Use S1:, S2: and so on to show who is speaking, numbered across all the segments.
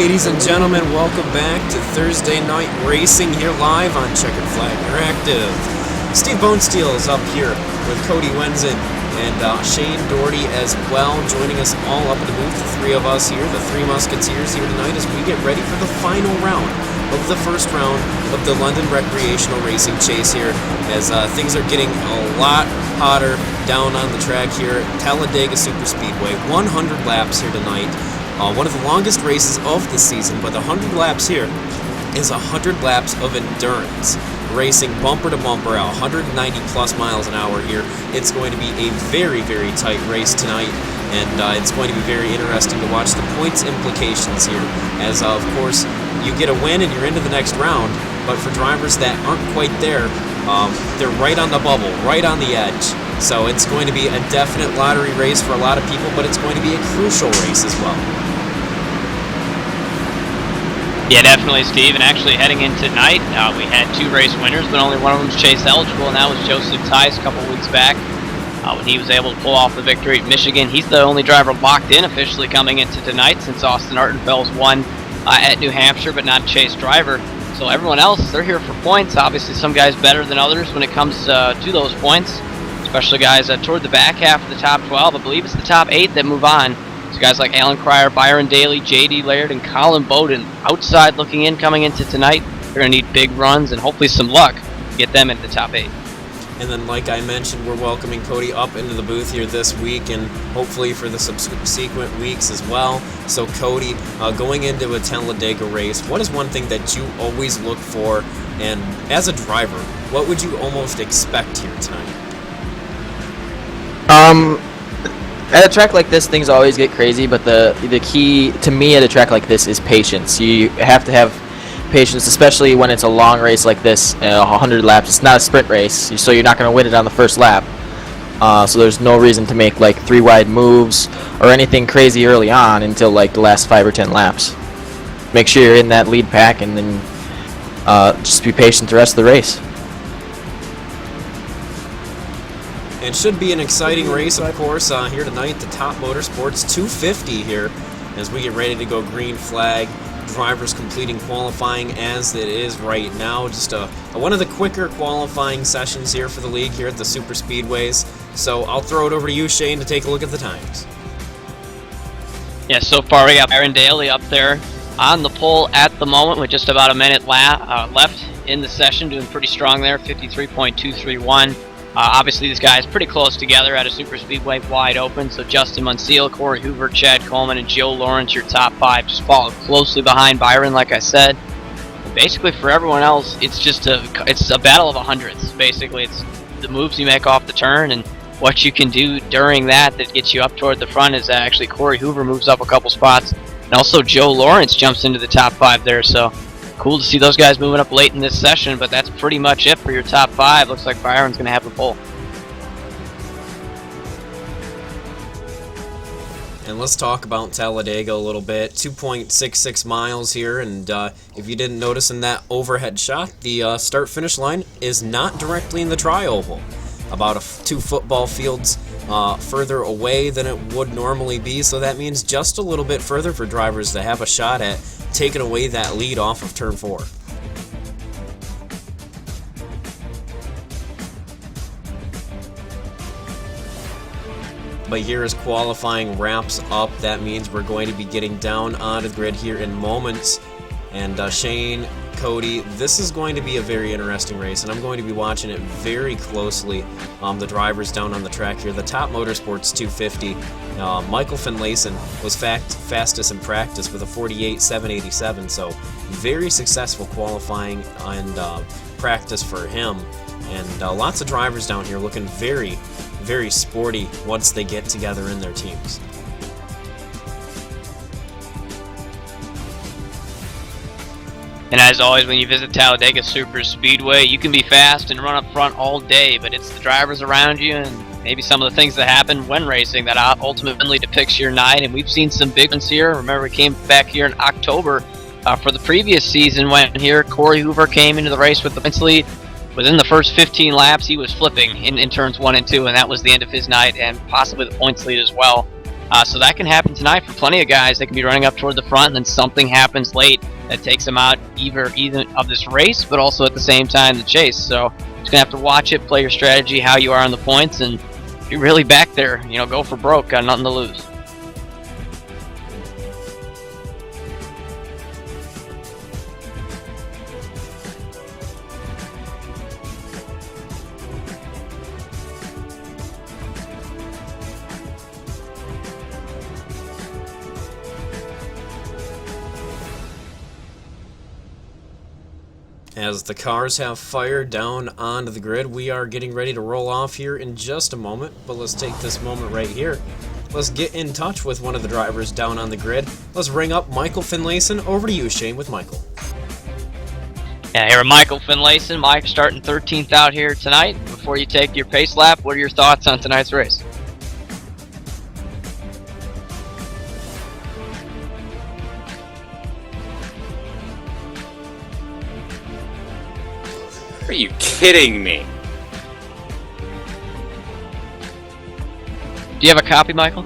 S1: Ladies and gentlemen, welcome back to Thursday Night Racing here live on Checkered Flag Interactive. Steve Bonesteel is up here with Cody Wenzen and Shane Doherty as well, joining us all up in the booth, the three of us here, the Three Musketeers here tonight as we get ready for the final round of the first round of the London Recreational Racing Chase here, as things are getting a lot hotter down on the track here at Talladega Superspeedway. 100 laps here tonight. One of the longest races of the season, but the 100 laps here is 100 laps of endurance. Racing bumper to bumper out, 190 plus miles an hour here. It's going to be a very, very tight race tonight, and it's going to be very interesting to watch the points implications here, as of course you get a win and you're into the next round, but for drivers that aren't quite there, they're right on the bubble, right on the edge. So it's going to be a definite lottery race for a lot of people, but it's going to be a crucial race as well.
S2: Yeah, definitely, Steve. And actually, heading into tonight, we had two race winners, but only one of them was Chase eligible, and that was Joseph Tice a couple weeks back when he was able to pull off the victory at Michigan. He's the only driver locked in officially coming into tonight, since Austin Artenfels won at New Hampshire, but not Chase driver. So everyone else, they're here for points. Obviously, some guys better than others when it comes to those points, especially guys toward the back half of the top 12. I believe it's the top 8 that move on. So guys like Alan Cryer, Byron Daly, J.D. Laird, and Colin Bowden outside looking in coming into tonight. They're going to need big runs and hopefully some luck to get them into the top 8.
S1: And then, like I mentioned, we're welcoming Cody up into the booth here this week and hopefully for the subsequent weeks as well. So Cody, going into a Talladega race, what is one thing that you always look for? And as a driver, what would you almost expect here tonight?
S3: At a track like this, things always get crazy, but the key to me at a track like this is patience. You have to have patience, especially when it's a long race like this, 100 laps. It's not a sprint race, so you're not going to win it on the first lap. So there's no reason to make like 3 wide moves or anything crazy early on until like the last 5 or 10 laps. Make sure you're in that lead pack, and then just be patient the rest of the race.
S1: It should be an exciting race, of course, here tonight, the Top Motorsports 250 here, as we get ready to go green flag. Drivers completing qualifying as it is right now. Just one of the quicker qualifying sessions here for the league here at the Super Speedways. So I'll throw it over to you, Shane, to take a look at the times.
S2: Yeah, so far we got Byron Daly up there on the pole at the moment with just about a minute left in the session, doing pretty strong there, 53.231. Obviously, these guys pretty close together at a super speedway, wide open. So Justin Munseal, Corey Hoover, Chad Coleman, and Joe Lawrence, your top 5, just followed closely behind Byron, like I said. And basically, for everyone else, it's just it's a battle of hundreds. Basically, it's the moves you make off the turn and what you can do during that gets you up toward the front. Is actually Corey Hoover moves up a couple spots, and also Joe Lawrence jumps into the top 5 there. So cool to see those guys moving up late in this session, but that's pretty much it for your top 5. Looks like Byron's going to have the pole.
S1: And let's talk about Talladega a little bit. 2.66 miles here, and if you didn't notice in that overhead shot, the start-finish line is not directly in the tri-oval. About 2 football fields further away than it would normally be, so that means just a little bit further for drivers to have a shot at taking away that lead off of turn 4. But here as qualifying wraps up, that means we're going to be getting down onto the grid here in moments. And Shane, Cody, this is going to be a very interesting race, and I'm going to be watching it very closely. The drivers down on the track here, the Top Motorsports 250. Michael Finlayson was fastest in practice with a 48.787, so very successful qualifying and practice for him. And lots of drivers down here looking very, very sporty once they get together in their teams.
S2: And as always, when you visit Talladega Super Speedway, you can be fast and run up front all day, but it's the drivers around you and maybe some of the things that happen when racing that ultimately depicts your night. And we've seen some big ones here. Remember, we came back here in October for the previous season when here Corey Hoover came into the race with the points lead. Within the first 15 laps, he was flipping in turns 1 and 2, and that was the end of his night and possibly the points lead as well. So that can happen tonight for plenty of guys. They can be running up toward the front, and then something happens late that takes them out either of this race, but also at the same time the chase. So you're just gonna have to watch it, play your strategy, how you are on the points, and if you're really back there, go for broke, got nothing to lose.
S1: As the cars have fired down onto the grid, we are getting ready to roll off here in just a moment, but let's take this moment right here. Let's get in touch with one of the drivers down on the grid. Let's ring up Michael Finlayson. Over to you, Shane, with Michael.
S2: Yeah, here with Michael Finlayson. Mike starting 13th out here tonight. Before you take your pace lap, what are your thoughts on tonight's race?
S4: Are you kidding me?
S2: Do you have a copy, Michael?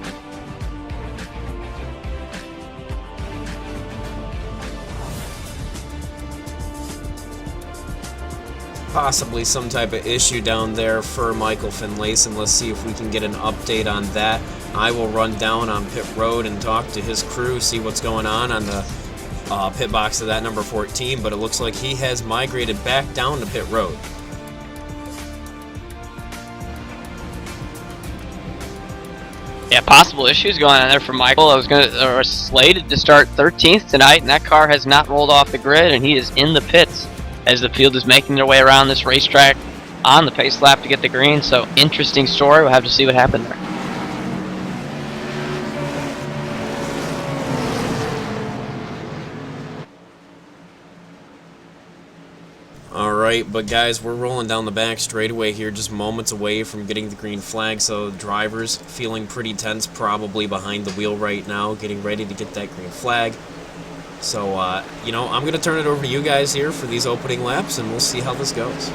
S1: Possibly some type of issue down there for Michael Finlayson. Let's see if we can get an update on that. I will run down on pit road and talk to his crew, see what's going on the pit box of that number 14, but it looks like he has migrated back down to pit road.
S2: Yeah, possible issues going on there for Michael. Or slated to start 13th tonight, and that car has not rolled off the grid, and he is in the pits as the field is making their way around this racetrack on the pace lap to get the green. So interesting story. We'll have to see what happened there.
S1: Alright, but guys, we're rolling down the back straightaway here, just moments away from getting the green flag, so drivers feeling pretty tense, probably behind the wheel right now, getting ready to get that green flag. So, I'm going to turn it over to you guys here for these opening laps, and we'll see how this goes.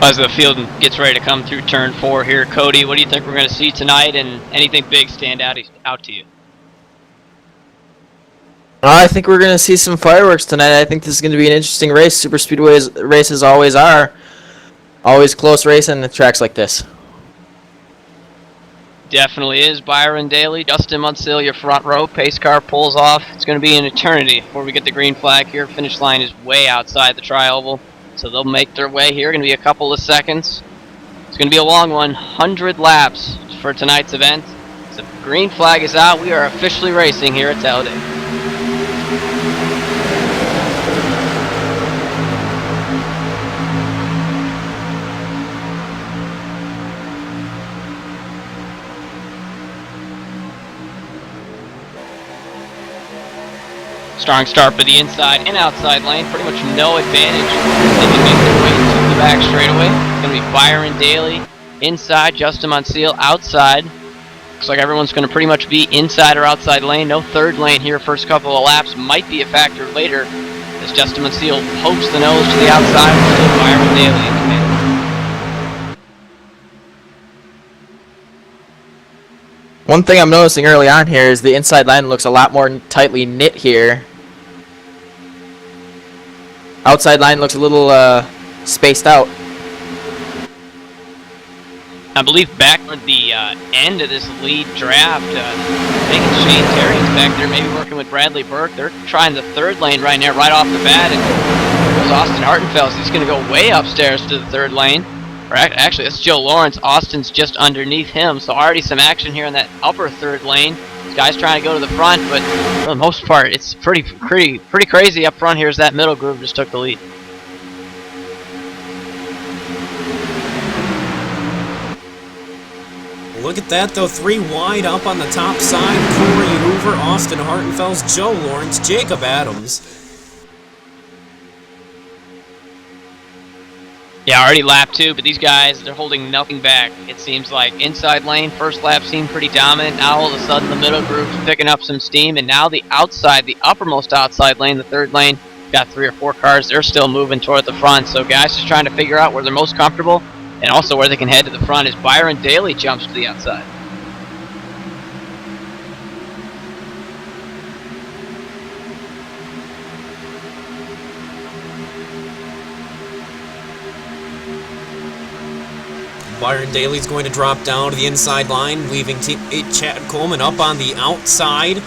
S2: As the field gets ready to come through turn 4 here, Cody, what do you think we're going to see tonight, and anything big stand out to you?
S3: I think we're going to see some fireworks tonight. I think this is going to be an interesting race. Super Speedway races always are. Always close racing at tracks like this.
S2: Definitely is. Byron Daly, Justin Munsell, your front row. Pace car pulls off. It's going to be an eternity before we get the green flag here. Finish line is way outside the tri-oval, so they'll make their way here. Going to be a couple of seconds. It's going to be a long one. 100 laps for tonight's event. So the green flag is out. We are officially racing here at Talladega. Strong start for the inside and outside lane. Pretty much no advantage. They can make their way to the back straightaway. It's going to be Byron Daly inside, Justin Munsell outside. Looks like everyone's going to pretty much be inside or outside lane. No third lane here. First couple of laps might be a factor later as Justin Munsell pokes the nose to the outside. Still Byron Daly in the middle.
S3: One thing I'm noticing early on here is the inside line looks a lot more tightly knit here. Outside line looks a little spaced out.
S2: I believe back at the end of this lead draft, I think it's Shane Terry's back there, maybe working with Bradley Burke. They're trying the third lane right now, right off the bat, and there's Austin Hartenfels. He's going to go way upstairs to the third lane. Or actually, that's Joe Lawrence. Austin's just underneath him, so already some action here in that upper third lane. This guy's trying to go to the front, but for the most part, it's pretty crazy up front here as that middle group just took the lead.
S1: Look at that, though. 3 wide up on the top side. Corey Hoover, Austin Hartenfels, Joe Lawrence, Jacob Adams.
S2: Yeah, already lap 2, but these guys, they're holding nothing back. It seems like inside lane, first lap seemed pretty dominant. Now all of a sudden the middle group's picking up some steam, and now the outside, the uppermost outside lane, the third lane, got 3 or 4 cars. They're still moving toward the front. So guys just trying to figure out where they're most comfortable and also where they can head to the front as Byron Daly jumps to the outside.
S1: Byron Daly's going to drop down to the inside line, leaving teammate Chad Coleman up on the outside.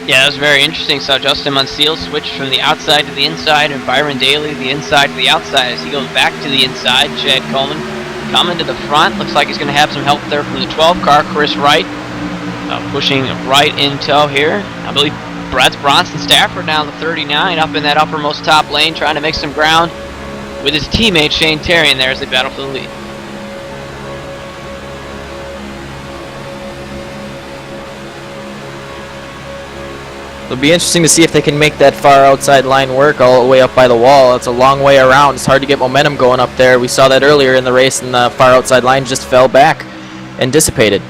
S2: Yeah, that was very interesting. So Justin Munseal switched from the outside to the inside, and Byron Daly the inside to the outside as he goes back to the inside. Chad Coleman coming to the front. Looks like he's going to have some help there from the 12 car, Chris Wright, pushing right in tow here. I believe Bronson Stafford down the 39 up in that uppermost top lane trying to make some ground with his teammate Shane Terry, and there's the battle for the lead.
S3: It'll be interesting to see if they can make that far outside line work all the way up by the wall. It's a long way around. It's hard to get momentum going up there. We saw that earlier in the race, and the far outside line just fell back and dissipated.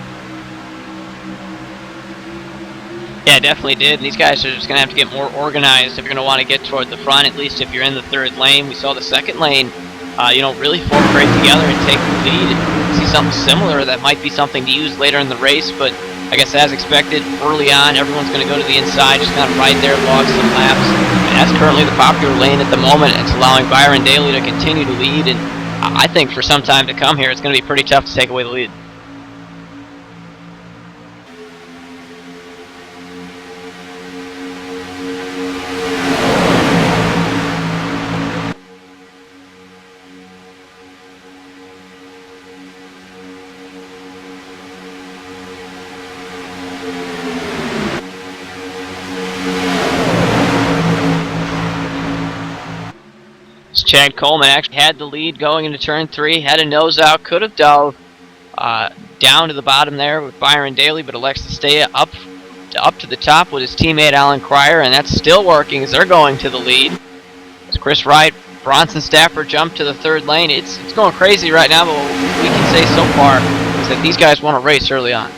S2: Yeah, definitely did. And these guys are just going to have to get more organized if you're going to want to get toward the front, at least if you're in the third lane. We saw the second lane, really form right together and take the lead. See something similar that might be something to use later in the race, but I guess as expected, early on, everyone's going to go to the inside, just kind of right there, log some laps. And that's currently the popular lane at the moment. It's allowing Byron Daly to continue to lead, and I think for some time to come here, it's going to be pretty tough to take away the lead. Chad Coleman actually had the lead going into turn 3, had a nose out, could have dove down to the bottom there with Byron Daly, but elects to stay up to the top with his teammate Alan Cryer, and that's still working as they're going to the lead. As Chris Wright, Bronson Stafford jump to the third lane. It's going crazy right now, but what we can say so far is that these guys want to race early on.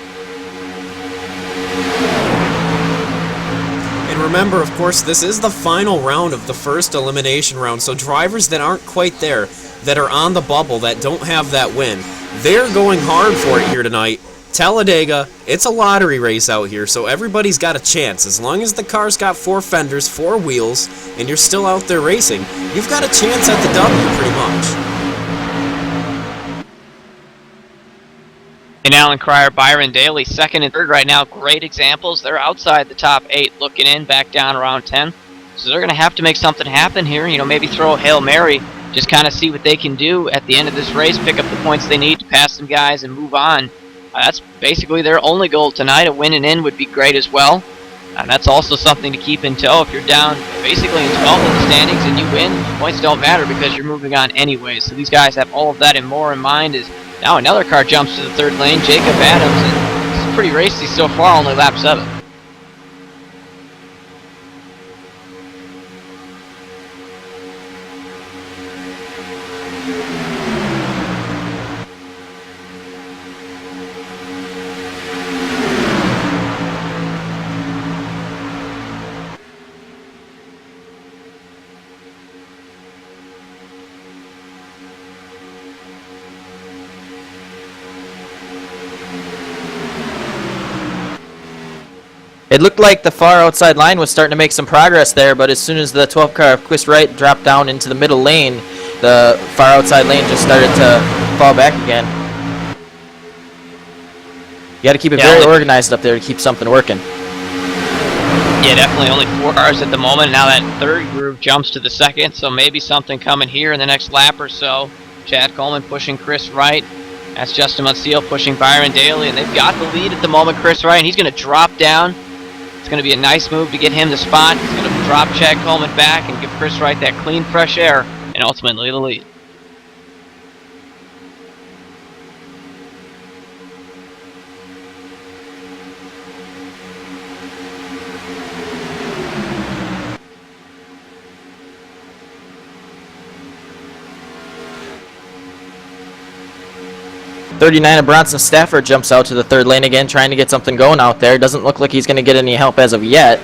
S1: And remember, of course, this is the final round of the first elimination round, so drivers that aren't quite there, that are on the bubble, that don't have that win, they're going hard for it here tonight. Talladega, it's a lottery race out here, so everybody's got a chance. As long as the car's got 4 fenders, 4 wheels, and you're still out there racing, you've got a chance at the W pretty much.
S2: And Alan Cryer, Byron Daly, second and third right now, great examples. They're outside the top 8, looking in, back down around 10. So they're going to have to make something happen here. Maybe throw a Hail Mary, just kind of see what they can do at the end of this race, pick up the points they need to pass some guys and move on. That's basically their only goal tonight. A win and in would be great as well. And that's also something to keep in tow. If you're down basically in 12 in the standings and you win, points don't matter because you're moving on anyway. So these guys have all of that and more in mind. As now another car jumps to the third lane, Jacob Adams, and it's pretty racy so far, only lap 7.
S3: It looked like the far outside line was starting to make some progress there, but as soon as the 12 car of Chris Wright dropped down into the middle lane, the far outside lane just started to fall back again. You got to keep it very organized up there to keep something working.
S2: Yeah, definitely only 4 cars at the moment. Now that third group jumps to the second, so maybe something coming here in the next lap or so. Chad Coleman pushing Chris Wright. That's Justin Munseal pushing Byron Daly, and they've got the lead at the moment, Chris Wright, and he's going to drop down. It's going to be a nice move to get him the spot. He's going to drop Chad Coleman back and give Chris Wright that clean, fresh air, and ultimately the lead.
S3: 39 of Bronson Stafford jumps out to the third lane again, trying to get something going out there. Doesn't look like he's going to get any help as of yet.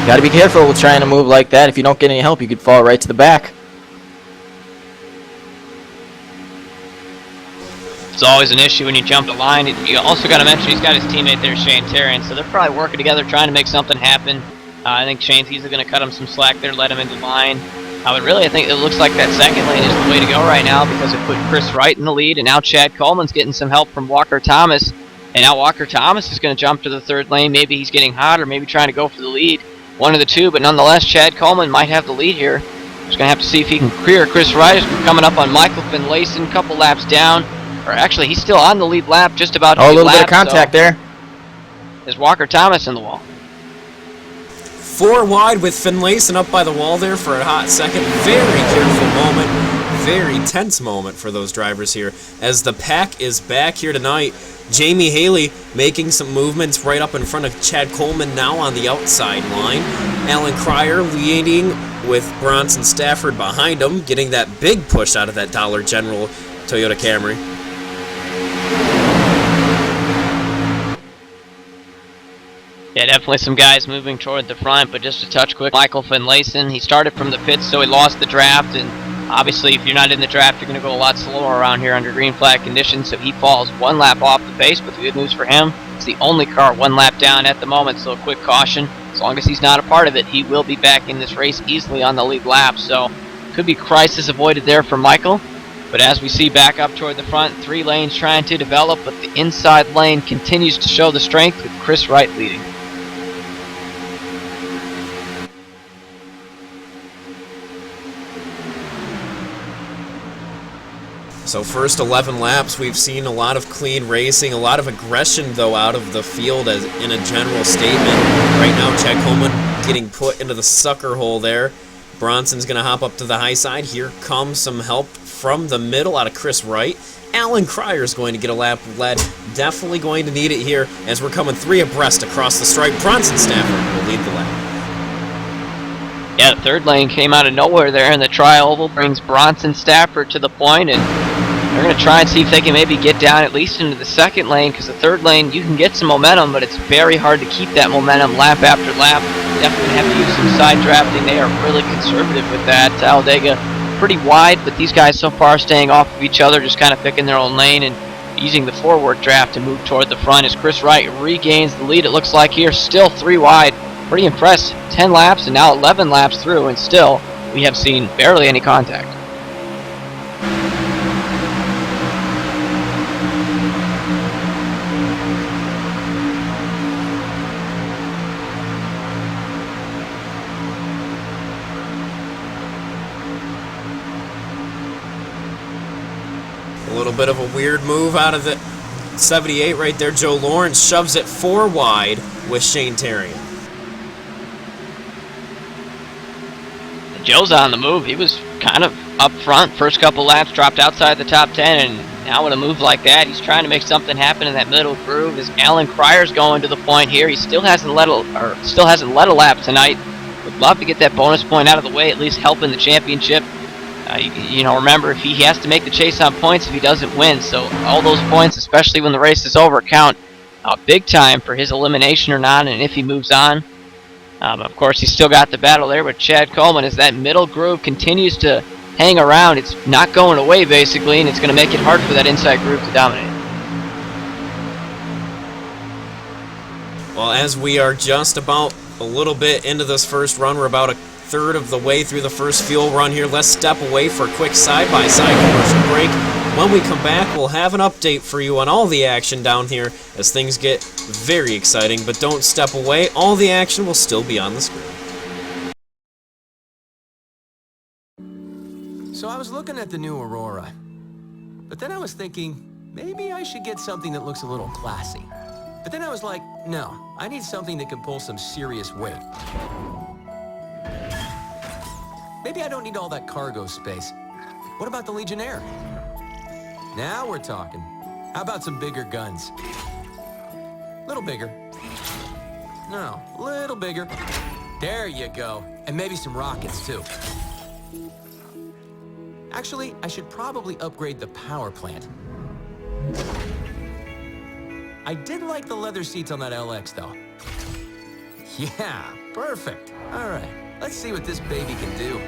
S3: Got to be careful with trying to move like that. If you don't get any help, you could fall right to the back.
S2: It's always an issue when you jump the line. You also got to mention he's got his teammate there, Shane Terrian, so they're probably working together trying to make something happen. I think Shane's easily going to cut him some slack there, let him into line. But really, I think it looks like that second lane is the way to go right now because it put Chris Wright in the lead, and now Chad Coleman's getting some help from Walker Thomas. And now Walker Thomas is going to jump to the third lane. Maybe he's getting hot or maybe trying to go for the lead. One of the two, but nonetheless, Chad Coleman might have the lead here. Just going to have to see if he can clear Chris Wright as we're coming up on Michael Finlayson, couple laps down. Or actually, he's still on the lead lap, just about to
S3: a
S2: be
S3: little
S2: lapped,
S3: bit of contact there.
S2: Is Walker Thomas in the wall?
S1: 4 wide with Finlayson up by the wall there for a hot second. Very careful moment. Very tense moment for those drivers here as the pack is back here tonight. Jamie Haley making some movements right up in front of Chad Coleman now on the outside line. Alan Cryer leading with Bronson Stafford behind him, getting that big push out of that Dollar General Toyota Camry.
S2: Yeah, definitely some guys moving toward the front, but just a touch quick. Michael Finlayson, he started from the pits, so he lost the draft, and obviously if you're not in the draft, you're going to go a lot slower around here under green flag conditions, so he falls 1 lap off the pace, but the good news for him, it's the only car 1 lap down at the moment, so a quick caution. As long as he's not a part of it, he will be back in this race easily on the lead lap, so could be crisis avoided there for Michael. But as we see back up toward the front, 3 lanes trying to develop, but the inside lane continues to show the strength with Chris Wright leading.
S1: So first 11 laps, we've seen a lot of clean racing, a lot of aggression, though, out of the field as in a general statement. Right now, Chad Coleman getting put into the sucker hole there. Bronson's going to hop up to the high side. Here comes some help from the middle out of Chris Wright. Alan Cryer's going to get a lap led. Definitely going to need it here as we're coming 3 abreast across the stripe. Bronson Stafford will lead the lap.
S2: Yeah, the third lane came out of nowhere there, and the tri-oval brings Bronson Stafford to the point, and they're going to try and see if they can maybe get down at least into the second lane, because the third lane, you can get some momentum, but it's very hard to keep that momentum lap after lap. Definitely have to use some side drafting. They are really conservative with that. Talladega pretty wide, but these guys so far staying off of each other, just kind of picking their own lane and using the forward draft to move toward the front as Chris Wright regains the lead. It looks like here, still 3 wide. Pretty impressed. 10 laps and now 11 laps through, and still we have seen barely any contact.
S1: A little bit of a weird move out of the 78 right there. Joe Lawrence shoves it 4 wide with Shane Terrian.
S2: Joe's on the move. He was kind of up front first couple laps, dropped outside the top 10, and now with a move like that, he's trying to make something happen in that middle groove. As Alan Cryer's going to the point here, he still hasn't led a lap tonight. Would love to get that bonus point out of the way, at least help in the championship. Remember, if he has to make the chase on points if he doesn't win, so all those points, especially when the race is over, count big time for his elimination or not, and if he moves on. Of course, he's still got the battle there with Chad Coleman as that middle groove continues to hang around. It's not going away, basically, and it's going to make it hard for that inside groove to dominate.
S1: Well, as we are just about a little bit into this first run, we're about a third of the way through the first fuel run here. Let's step away for a quick side-by-side commercial break. When we come back, we'll have an update for you on all the action down here as things get very exciting, but don't step away. All the action will still be on the screen.
S5: So I was looking at the new Aurora, but then I was thinking, maybe I should get something that looks a little classy. But then I was like, no, I need something that can pull some serious weight. Maybe I don't need all that cargo space. What about the Legionnaire? Now we're talking. How about some bigger guns? Little bigger. No, little bigger. There you go. And maybe some rockets, too. Actually, I should probably upgrade the power plant. I did like the leather seats on that LX, though. Yeah, perfect. All right, let's see what this baby can do.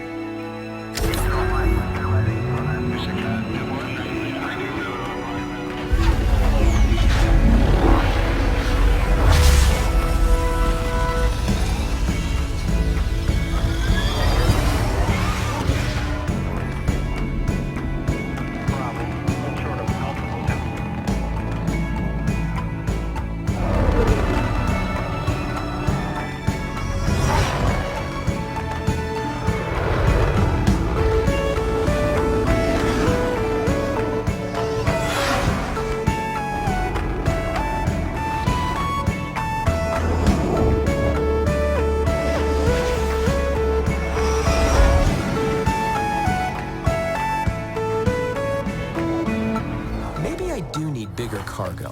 S5: Bigger cargo.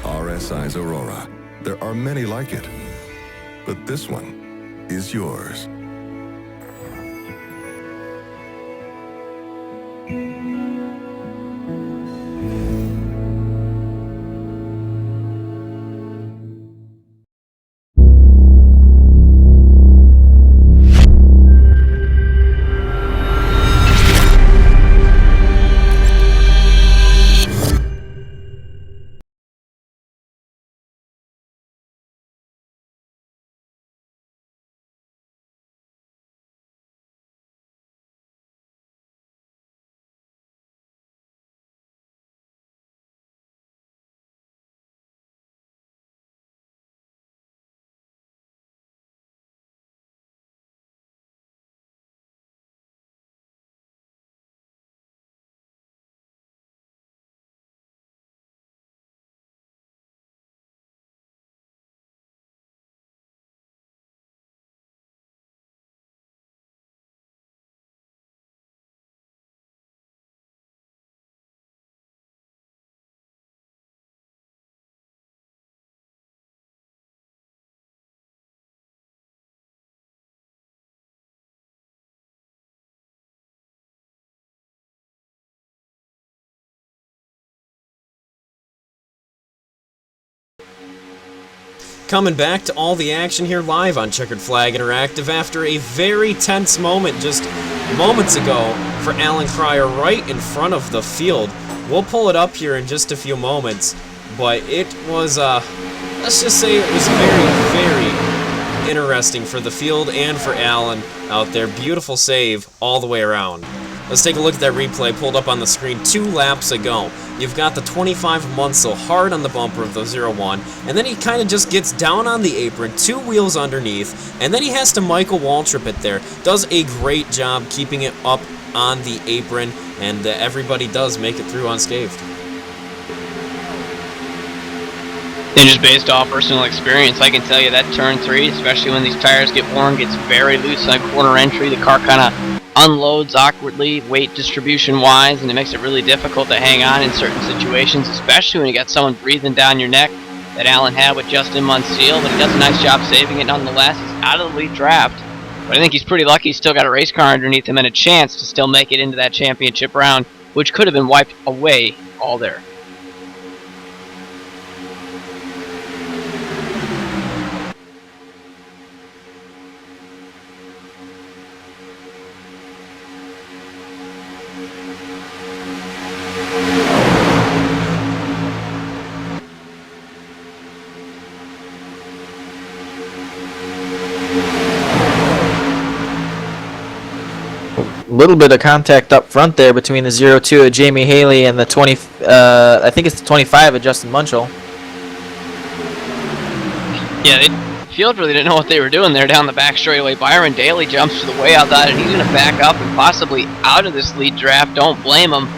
S6: RSI's Aurora. There are many like it, but this one is yours.
S1: Coming back to all the action here live on Checkered Flag Interactive after a very tense moment just moments ago for Alan Cryer right in front of the field. We'll pull it up here in just a few moments, but it was, let's just say it was very, very interesting for the field and for Alan out there. Beautiful save all the way around. Let's take a look at that replay pulled up on the screen 2 laps ago. You've got the 25 Munsell hard on the bumper of the 01, and then he kind of just gets down on the apron, 2 wheels underneath, and then he has to Michael Waltrip it there. Does a great job keeping it up on the apron, and everybody does make it through unscathed.
S2: And just based off personal experience, I can tell you that turn 3, especially when these tires get worn, gets very loose on corner entry. The car kind of unloads awkwardly, weight distribution wise, and it makes it really difficult to hang on in certain situations, especially when you got someone breathing down your neck that Alan had with Justin Munsell. But he does a nice job saving it nonetheless. He's out of the lead draft, but I think he's pretty lucky he's still got a race car underneath him and a chance to still make it into that championship round, which could have been wiped away all there.
S3: Little bit of contact up front there between the 02 of Jamie Haley and the 20, I think it's the 25 of Justin Munchell.
S2: Yeah, the field really didn't know what they were doing there down the back straightaway. Byron Daly jumps to the way outside, and he's going to back up and possibly out of this lead draft. Don't blame him.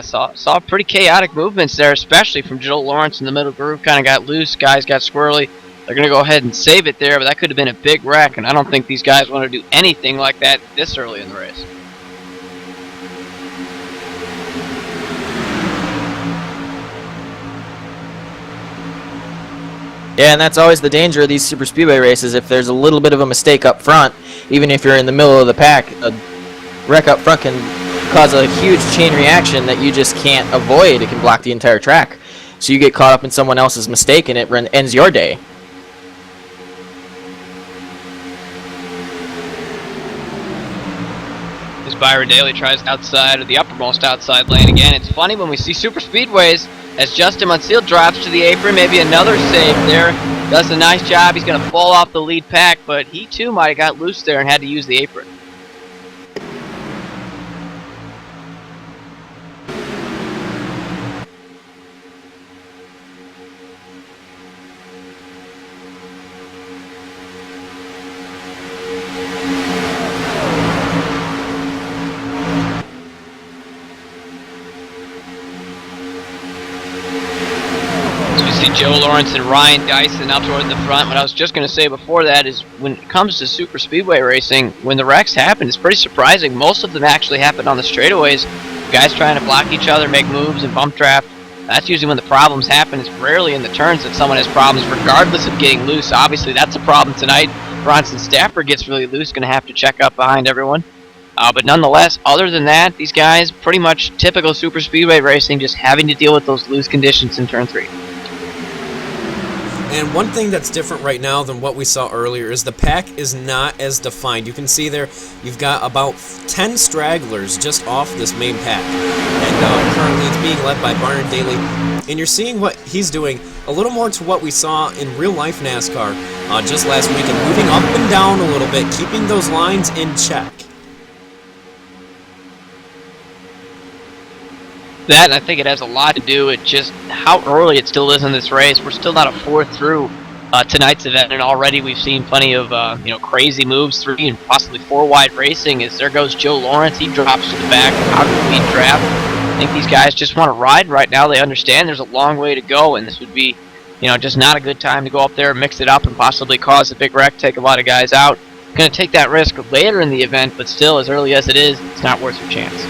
S2: Saw pretty chaotic movements there, especially from Joel Lawrence in the middle groove. Kind of got loose, guys got squirrely. They're going to go ahead and save it there, but that could have been a big wreck, and I don't think these guys want to do anything like that this early in the race.
S3: Yeah, and that's always the danger of these super speedway races. If there's a little bit of a mistake up front, even if you're in the middle of the pack, wreck up front can cause a huge chain reaction that you just can't avoid. It can block the entire track. So you get caught up in someone else's mistake and it ends your day.
S2: As Byron Daly tries outside of the uppermost outside lane again. It's funny when we see super speedways as Justin Munsil drops to the apron. Maybe another save there. Does a nice job. He's going to fall off the lead pack, but he too might have got loose there and had to use the apron. Joe Lawrence and Ryan Dyson up toward the front. What I was just going to say before that is when it comes to super speedway racing, when the wrecks happen, it's pretty surprising. Most of them actually happen on the straightaways. Guys trying to block each other, make moves, and bump draft. That's usually when the problems happen. It's rarely in the turns that someone has problems, regardless of getting loose. Obviously, that's a problem tonight. Bronson Stafford gets really loose, going to have to check up behind everyone. But nonetheless, other than that, these guys, pretty much typical super speedway racing, just having to deal with those loose conditions in turn 3.
S1: And one thing that's different right now than what we saw earlier is the pack is not as defined. You can see there you've got about 10 stragglers just off this main pack. And currently it's being led by Byron Daly. And you're seeing what he's doing a little more to what we saw in real-life NASCAR just last week, and moving up and down a little bit, keeping those lines in check.
S2: That, I think it has a lot to do with just how early it still is in this race. We're still not a fourth through tonight's event, and already we've seen plenty of crazy moves, 3 and possibly 4 wide racing. As there goes Joe Lawrence, he drops to the back out of the lead draft. I think these guys just want to ride right now. They understand there's a long way to go, and this would be, just not a good time to go up there, mix it up, and possibly cause a big wreck, take a lot of guys out. Going to take that risk later in the event, but still, as early as it is, it's not worth your chance.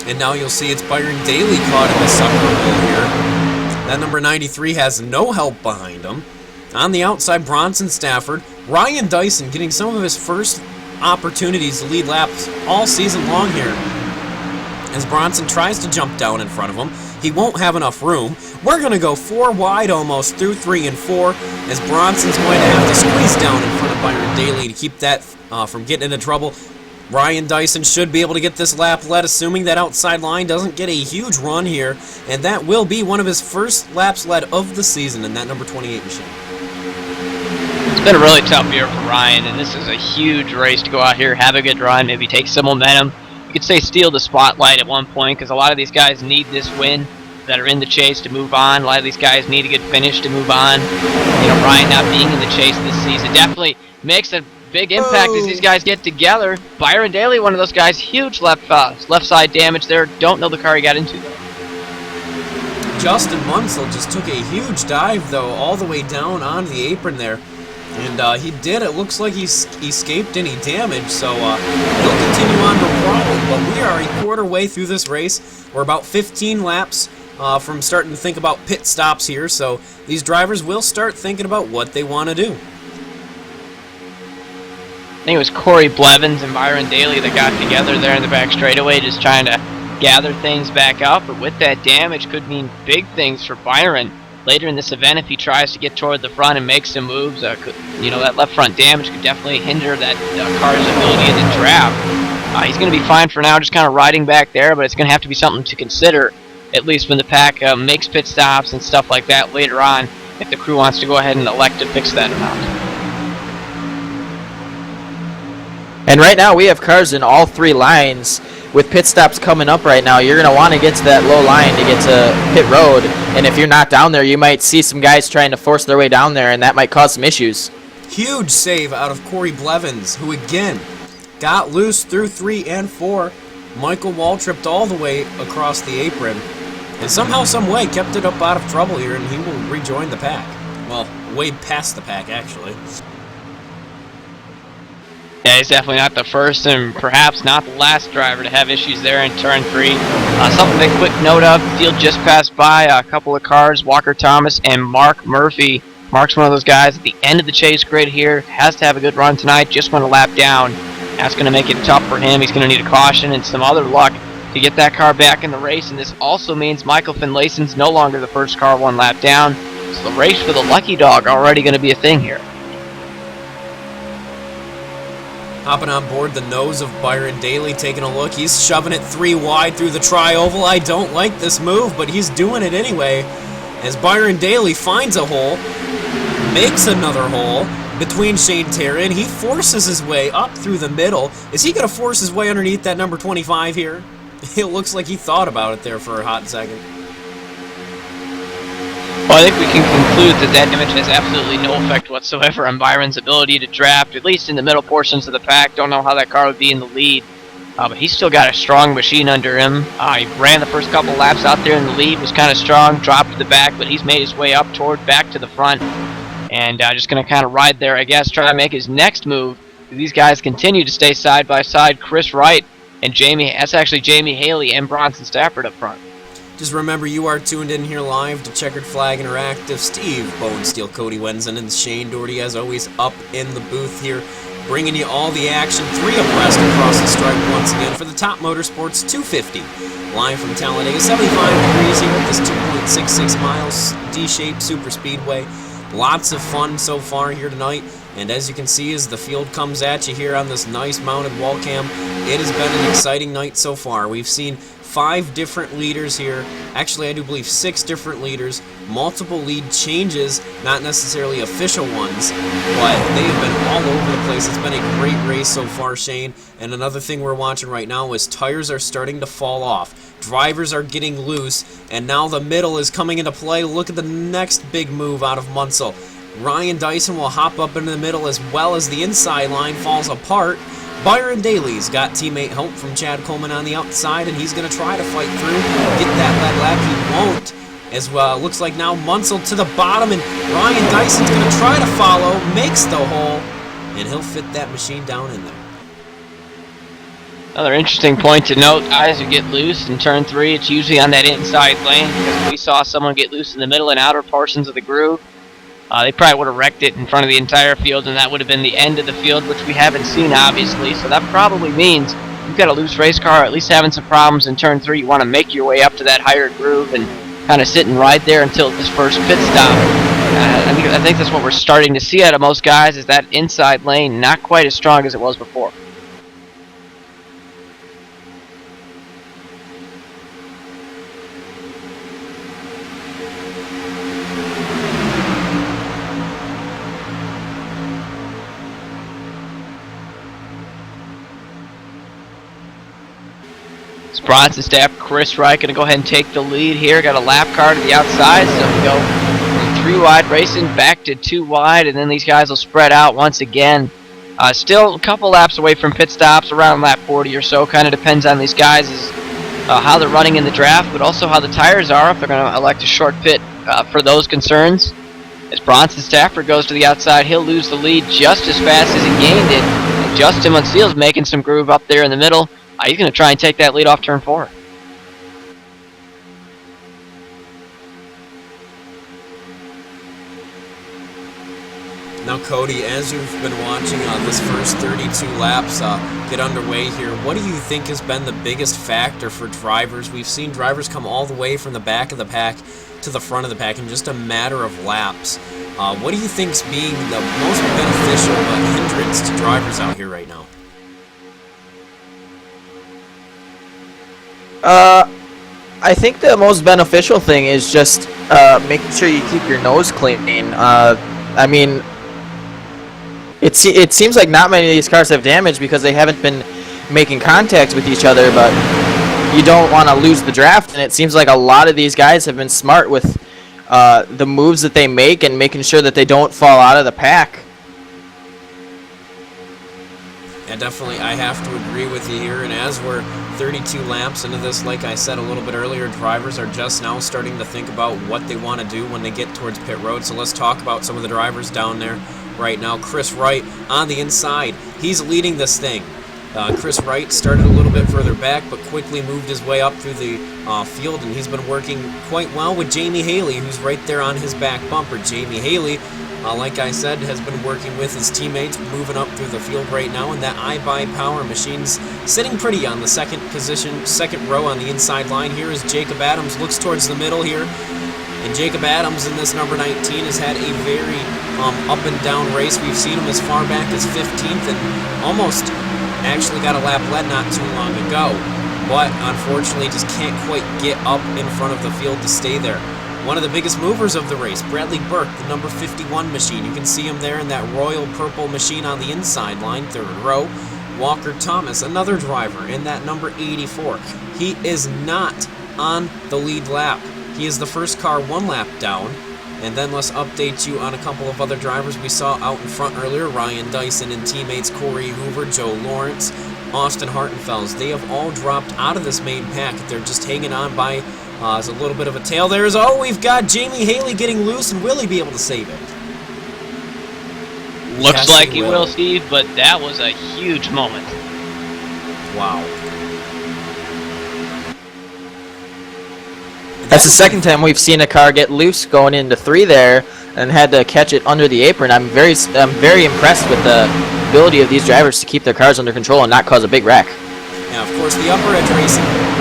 S1: And now you'll see it's Byron Daly caught in the sucker hole here. That number 93 has no help behind him. On the outside, Bronson Stafford. Ryan Dyson getting some of his first opportunities to lead laps all season long here. As Bronson tries to jump down in front of him, he won't have enough room. We're going to go 4 wide almost through 3 and 4, as Bronson's going to have to squeeze down in front of Byron Daly to keep that from getting into trouble. Ryan Dyson should be able to get this lap led, assuming that outside line doesn't get a huge run here, and that will be one of his first laps led of the season in that number 28 machine.
S2: It's been a really tough year for Ryan, and this is a huge race to go out here, have a good run, maybe take some momentum. You could say steal the spotlight at one point, because a lot of these guys need this win that are in the chase to move on. A lot of these guys need a good finish to move on. Ryan not being in the chase this season definitely makes a big impact as these guys get together. Byron Daly, one of those guys, huge left side damage there. Don't know the car he got into though.
S1: Justin Munsil just took a huge dive though, all the way down on the apron there. And he did. It looks like he escaped any damage, so he'll continue on no problem. But we are a quarter way through this race. We're about 15 laps from starting to think about pit stops here, so these drivers will start thinking about what they want to do.
S2: I think it was Corey Blevins and Byron Daly that got together there in the back straightaway, just trying to gather things back up. But with that damage, could mean big things for Byron later in this event if he tries to get toward the front and make some moves. That left front damage could definitely hinder that car's ability in the draft. He's going to be fine for now, just kind of riding back there, but it's going to have to be something to consider, at least when the pack makes pit stops and stuff like that later on, if the crew wants to go ahead and elect to fix that or not.
S3: And right now we have cars in all 3 lines. With pit stops coming up right now, you're going to want to get to that low line to get to pit road. And if you're not down there, you might see some guys trying to force their way down there, and that might cause some issues.
S1: Huge save out of Corey Blevins, who again got loose through 3 and 4. Michael Wall tripped all the way across the apron, and somehow, some way, kept it up out of trouble here, and he will rejoin the pack. Well, way past the pack, actually.
S2: Yeah, he's definitely not the first and perhaps not the last driver to have issues there in turn 3. Something to quick note of, the field just passed by a couple of cars, Walker Thomas and Mark Murphy. Mark's one of those guys at the end of the chase grid here, has to have a good run tonight, just went a lap down. That's going to make it tough for him. He's going to need a caution and some other luck to get that car back in the race, and this also means Michael Finlayson's no longer the first car one lap down. So the race for the lucky dog already going to be a thing here.
S1: Hopping on board the nose of Byron Daly, taking a look. He's shoving it 3 wide through the tri-oval. I don't like this move, but he's doing it anyway. As Byron Daly finds a hole, makes another hole between Shane Terra, and he forces his way up through the middle. Is he going to force his way underneath that number 25 here? It looks like he thought about it there for a hot second.
S2: Well, I think we can conclude that damage has absolutely no effect whatsoever on Byron's ability to draft, at least in the middle portions of the pack. Don't know how that car would be in the lead, but he's still got a strong machine under him. He ran the first couple laps out there in the lead, was kind of strong, dropped to the back, but he's made his way up back to the front, and just going to kind of ride there, I guess, try to make his next move. These guys continue to stay side by side. Chris Wright and Jamie Haley and Bronson Stafford up front.
S1: Just remember, you are tuned in here live to Checkered Flag Interactive. Steve Bonesteel, Cody Wenzen, and Shane Doherty, as always, up in the booth here, bringing you all the action, 3 abreast across the stripe once again for the Top Motorsports 250. Live from Talladega, 75 degrees here at this 2.66 miles D-shaped super speedway. Lots of fun so far here tonight, and as you can see, as the field comes at you here on this nice mounted wall cam, it has been an exciting night so far. We've seen 5 different leaders here. Actually, I do believe 6 different leaders. Multiple lead changes, not necessarily official ones, but they have been all over the place. It's been a great race so far, Shane. And another thing we're watching right now is tires are starting to fall off. Drivers are getting loose, and now the middle is coming into play. Look at the next big move out of Munsell. Ryan Dyson will hop up into the middle as well as the inside line falls apart. Byron Daly's got teammate help from Chad Coleman on the outside, and he's going to try to fight through, get that lead lap. He won't, as well. Looks like now Munsell to the bottom, and Ryan Dyson's going to try to follow, makes the hole, and he'll fit that machine down in there.
S2: Another interesting point to note, guys who get loose in turn 3, it's usually on that inside lane, because we saw someone get loose in the middle and outer portions of the groove. They probably would have wrecked it in front of the entire field, and that would have been the end of the field, which we haven't seen, obviously. So that probably means you've got a loose race car, at least having some problems in turn 3. You want to make your way up to that higher groove and kind of sit and ride there until this first pit stop. I think that's what we're starting to see out of most guys, is that inside lane not quite as strong as it was before. Bronson Staff, Chris Wright going to go ahead and take the lead here. Got a lap car to the outside, so we go from 3 wide racing back to 2 wide, and then these guys will spread out once again. Still a couple laps away from pit stops, around lap 40 or so. Kind of depends on these guys, how they're running in the draft, but also how the tires are, if they're going to elect a short pit for those concerns. As Bronson Stafford goes to the outside, he'll lose the lead just as fast as he gained it. And Justin Munseal's making some groove up there in the middle. He's going to try and take that lead off turn 4.
S1: Now, Cody, as you've been watching this first 32 laps get underway here, what do you think has been the biggest factor for drivers? We've seen drivers come all the way from the back of the pack to the front of the pack in just a matter of laps. What do you think's being the most beneficial hindrance to drivers out here right now?
S3: I think the most beneficial thing is just making sure you keep your nose clean. I mean, it seems like not many of these cars have damage because they haven't been making contact with each other, but you don't want to lose the draft, and it seems like a lot of these guys have been smart with the moves that they make and making sure that they don't fall out of the pack.
S1: Yeah, definitely, I have to agree with you here, and as we're 32 laps into this, like I said a little bit earlier, drivers are just now starting to think about what they want to do when they get towards pit road. So let's talk about some of the drivers down there. right now. Chris Wright on the inside. He's leading this thing. Chris Wright started a little bit further back, but quickly moved his way up through the field, and he's been working quite well with Jamie Haley, who's right there on his back bumper. Jamie Haley, like I said, has been working with his teammates, moving up through the field right now, and that iBuy Power Machine's sitting pretty on the second row on the inside line. Here is Jacob Adams, looks towards the middle here, and Jacob Adams in this number 19 has had a very up and down race. We've seen him as far back as 15th and almost actually got a lap led not too long ago, but unfortunately just can't quite get up in front of the field to stay there. One of the biggest movers of the race, Bradley Burke, the number 51 machine. You can see him there in that royal purple machine on the inside line, third row. Walker Thomas, another driver in that number 84. He is not on the lead lap. He is the first car one lap down. And then let's update you on a couple of other drivers we saw out in front earlier. Ryan Dyson and teammates Corey Hoover, Joe Lawrence, Austin Hartenfels. They have all dropped out of this main pack. They're just hanging on by there's a little bit of a tail there. We've got Jamie Haley getting loose, and will he be able to save it?
S2: Looks
S1: Yes,
S2: like he will, Steve, but that was a huge moment.
S1: Wow.
S3: That's the second time we've seen a car get loose going into 3 there and had to catch it under the apron. I'm very impressed with the ability of these drivers to keep their cars under control and not cause a big wreck.
S1: Now, of course, the UpperEdge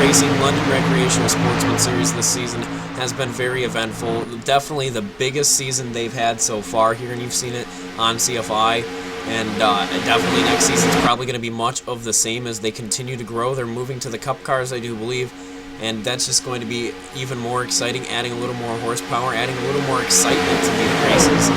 S1: Racing London Recreational Sportsman Series this season has been very eventful. Definitely the biggest season they've had so far here, and you've seen it on CFI. And definitely next season's probably going to be much of the same as they continue to grow. They're moving to the Cup cars, I do believe. And that's just going to be even more exciting, adding a little more horsepower, adding a little more excitement to these races.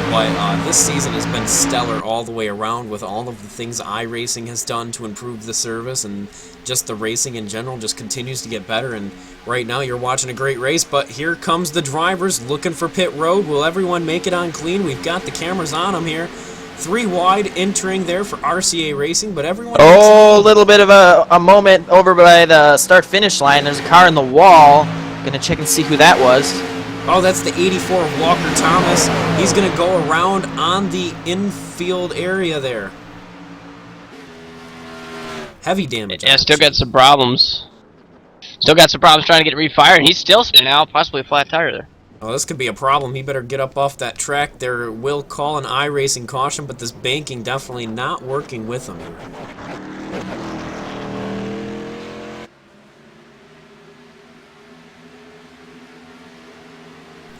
S1: But this season has been stellar all the way around with all of the things iRacing has done to improve the service, and just the racing in general just continues to get better. And right now you're watching a great race, but here comes the drivers looking for pit road. Will everyone make it on clean? We've got the cameras on them here. 3 wide entering there for RCA Racing, but everyone...
S3: Oh, a little bit of a moment over by the start-finish line. There's a car in the wall. Gonna check and see who that was.
S1: Oh, that's the 84 of Walker Thomas. He's gonna go around on the infield area there. Heavy damage.
S2: Yeah, still got some problems. Still got some problems trying to get it refired, and he's still spinning out, possibly a flat tire there.
S1: Oh, this could be a problem. He better get up off that track. There will call an iRacing caution, but this banking definitely not working with him here.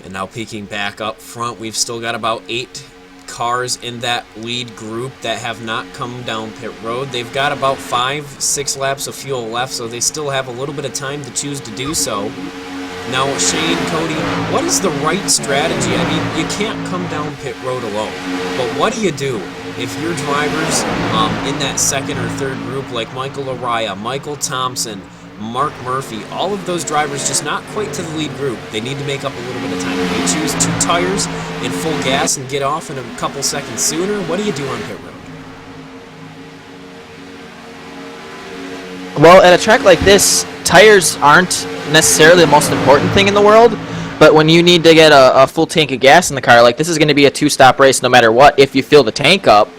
S1: And now peeking back up front, we've still got about 8 cars in that lead group that have not come down pit road. They've got about 5-6 laps of fuel left, so they still have a little bit of time to choose to do so. Now, Shane, Cody, what is the right strategy? I mean, you can't come down pit road alone, but what do you do if your drivers in that second or third group, like Michael Araya, Michael Thompson, Mark Murphy, all of those drivers just not quite to the lead group? They need to make up a little bit of time. They choose 2 tires in full gas and get off in a couple seconds sooner. What do you do on pit road?
S3: Well, at a track like this, tires aren't necessarily the most important thing in the world, but when you need to get a full tank of gas in the car, like this is going to be a 2-stop race no matter what if you fill the tank up.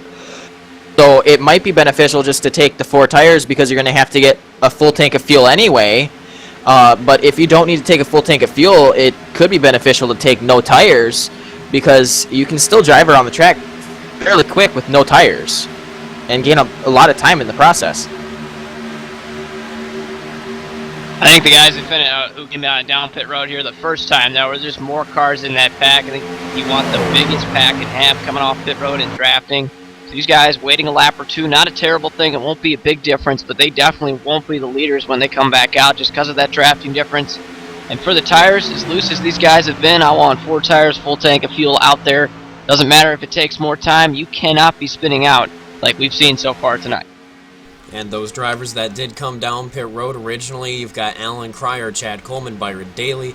S3: So it might be beneficial just to take the 4 tires because you're going to have to get a full tank of fuel anyway. But if you don't need to take a full tank of fuel, it could be beneficial to take no tires because you can still drive around the track fairly quick with no tires and gain a lot of time in the process.
S2: I think the guys who came down pit road here the first time, there was just more cars in that pack. I think you want the biggest pack in half coming off pit road and drafting. So these guys waiting a lap or 2, not a terrible thing. It won't be a big difference, but they definitely won't be the leaders when they come back out just because of that drafting difference. And for the tires, as loose as these guys have been, I want 4 tires, full tank of fuel out there. Doesn't matter if it takes more time. You cannot be spinning out like we've seen so far tonight.
S1: And those drivers that did come down pit road originally, you've got Alan Cryer, Chad Coleman, Byron Daly.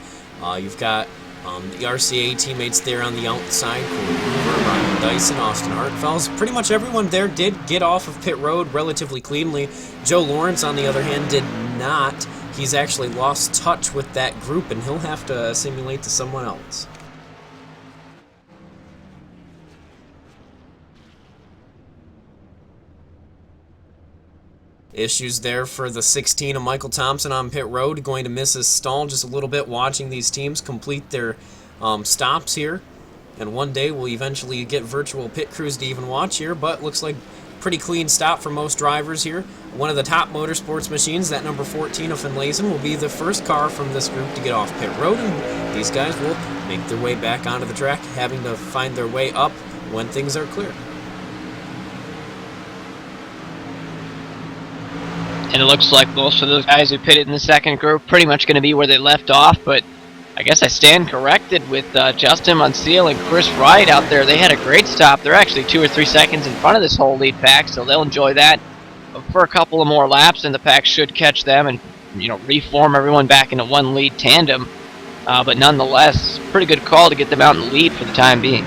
S1: You've got the RCA teammates there on the outside, Corey Hoover, Ryan Dyson, Austin Hartfels. Pretty much everyone there did get off of pit road relatively cleanly. Joe Lawrence, on the other hand, did not. He's actually lost touch with that group, and he'll have to simulate to someone else. Issues there for the 16 of Michael Thompson on pit road, going to miss his stall just a little bit watching these teams complete their stops here. And one day we'll eventually get virtual pit crews to even watch here, but looks like pretty clean stop for most drivers here. One of the top motorsports machines, that number 14 of Finlayson, will be the first car from this group to get off pit road, and these guys will make their way back onto the track, having to find their way up when things are clear.
S2: And it looks like most of those guys who pitted in the second group pretty much going to be where they left off, but I guess I stand corrected with Justin Munseal and Chris Wright out there. They had a great stop. They're actually 2 or 3 seconds in front of this whole lead pack, so they'll enjoy that for a couple of more laps, and the pack should catch them and, you know, reform everyone back into one lead tandem. But nonetheless, pretty good call to get them out in the lead for the time being.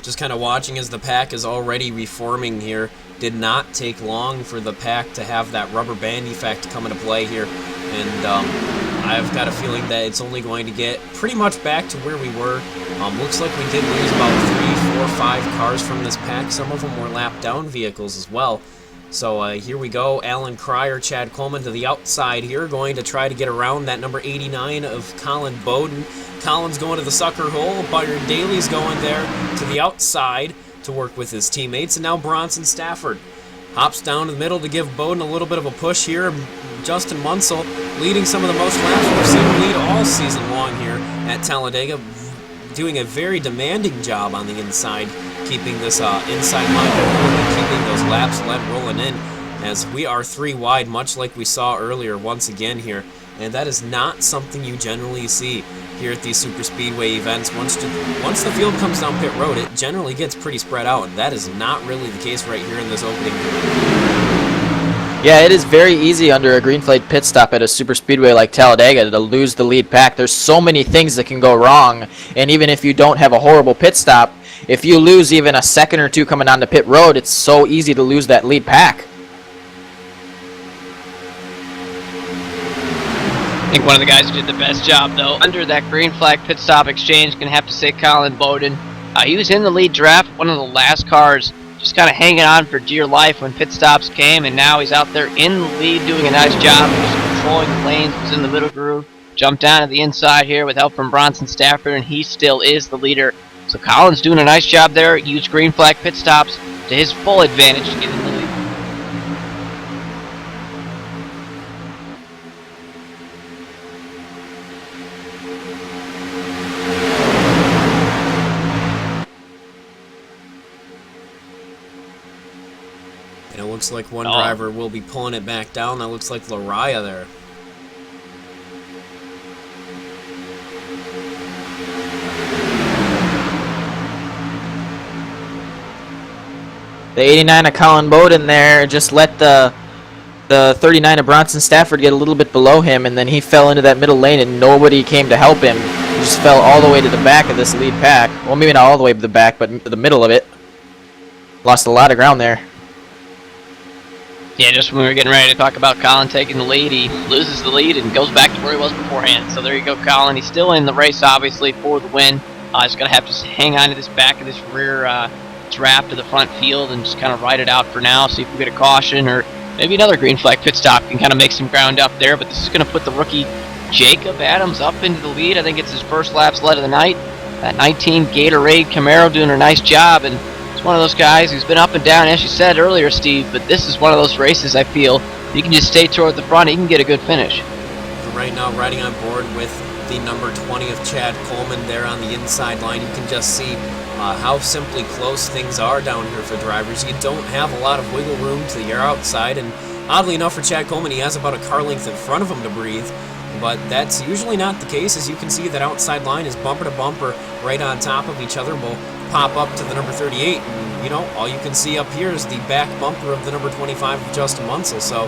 S1: Just kind of watching as the pack is already reforming here. Did not take long for the pack to have that rubber band effect come into play here. And I've got a feeling that it's only going to get pretty much back to where we were. Looks like we did lose about 3, 4, 5 cars from this pack. Some of them were lap down vehicles as well. So here we go. Alan Cryer, Chad Coleman to the outside here, going to try to get around that number 89 of Colin Bowden. Colin's going to the sucker hole. Byron Daly's going there to the outside to work with his teammates. And now Bronson Stafford hops down to the middle to give Bowden a little bit of a push here. Justin Munsell leading some of the most laps we've seen lead all season long here at Talladega, doing a very demanding job on the inside, keeping this inside line rolling and keeping those laps led rolling in, as we are 3 wide, much like we saw earlier once again here. And that is not something you generally see here at these super speedway events. Once the field comes down pit road, it generally gets pretty spread out, and that is not really the case right here in this opening.
S3: Yeah, it is very easy under a green flag pit stop at a super speedway like Talladega to lose the lead pack. There's so many things that can go wrong, and even if you don't have a horrible pit stop, if you lose even a second or two coming onto pit road, it's so easy to lose that lead pack.
S2: I think one of the guys who did the best job, though, under that green flag pit stop exchange, going to have to say Colin Bowden. He was in the lead draft, one of the last cars, just kind of hanging on for dear life when pit stops came, and now he's out there in the lead doing a nice job, just controlling the lanes, was in the middle groove, jumped down to the inside here with help from Bronson Stafford, and he still is the leader. So Colin's doing a nice job there, used green flag pit stops to his full advantage to get in the lead.
S1: And it looks like one driver will be pulling it back down. That looks like Lariah there.
S3: The 89 of Colin Bowden there just let the 39 of Bronson Stafford get a little bit below him, and then he fell into that middle lane and nobody came to help him. He just fell all the way to the back of this lead pack. Well, maybe not all the way to the back, but the middle of it. Lost a lot of ground there.
S2: Yeah, just when we were getting ready to talk about Colin taking the lead, he loses the lead and goes back to where he was beforehand. So there you go, Colin. He's still in the race, obviously, for the win. He's going to have to hang on to this back of this rear draft to the front field and just kind of ride it out for now, see if we get a caution or maybe another green flag pit stop can kind of make some ground up there. But this is going to put the rookie Jacob Adams up into the lead. I think it's his first lap sled of the night. That 19 Gatorade Camaro doing a nice job, and it's one of those guys who's been up and down, as you said earlier, Steve, but this is one of those races I feel you can just stay toward the front, he can get a good finish.
S1: Right now, riding on board with the number 20 of Chad Coleman there on the inside line, you can just see how simply close things are down here for drivers. You don't have a lot of wiggle room to the air outside, and oddly enough for Chad Coleman, he has about a car length in front of him to breathe. but that's usually not the case. As you can see, that outside line is bumper to bumper right on top of each other. We'll pop up to the number 38. And, all you can see up here is the back bumper of the number 25 of Justin Munsell. So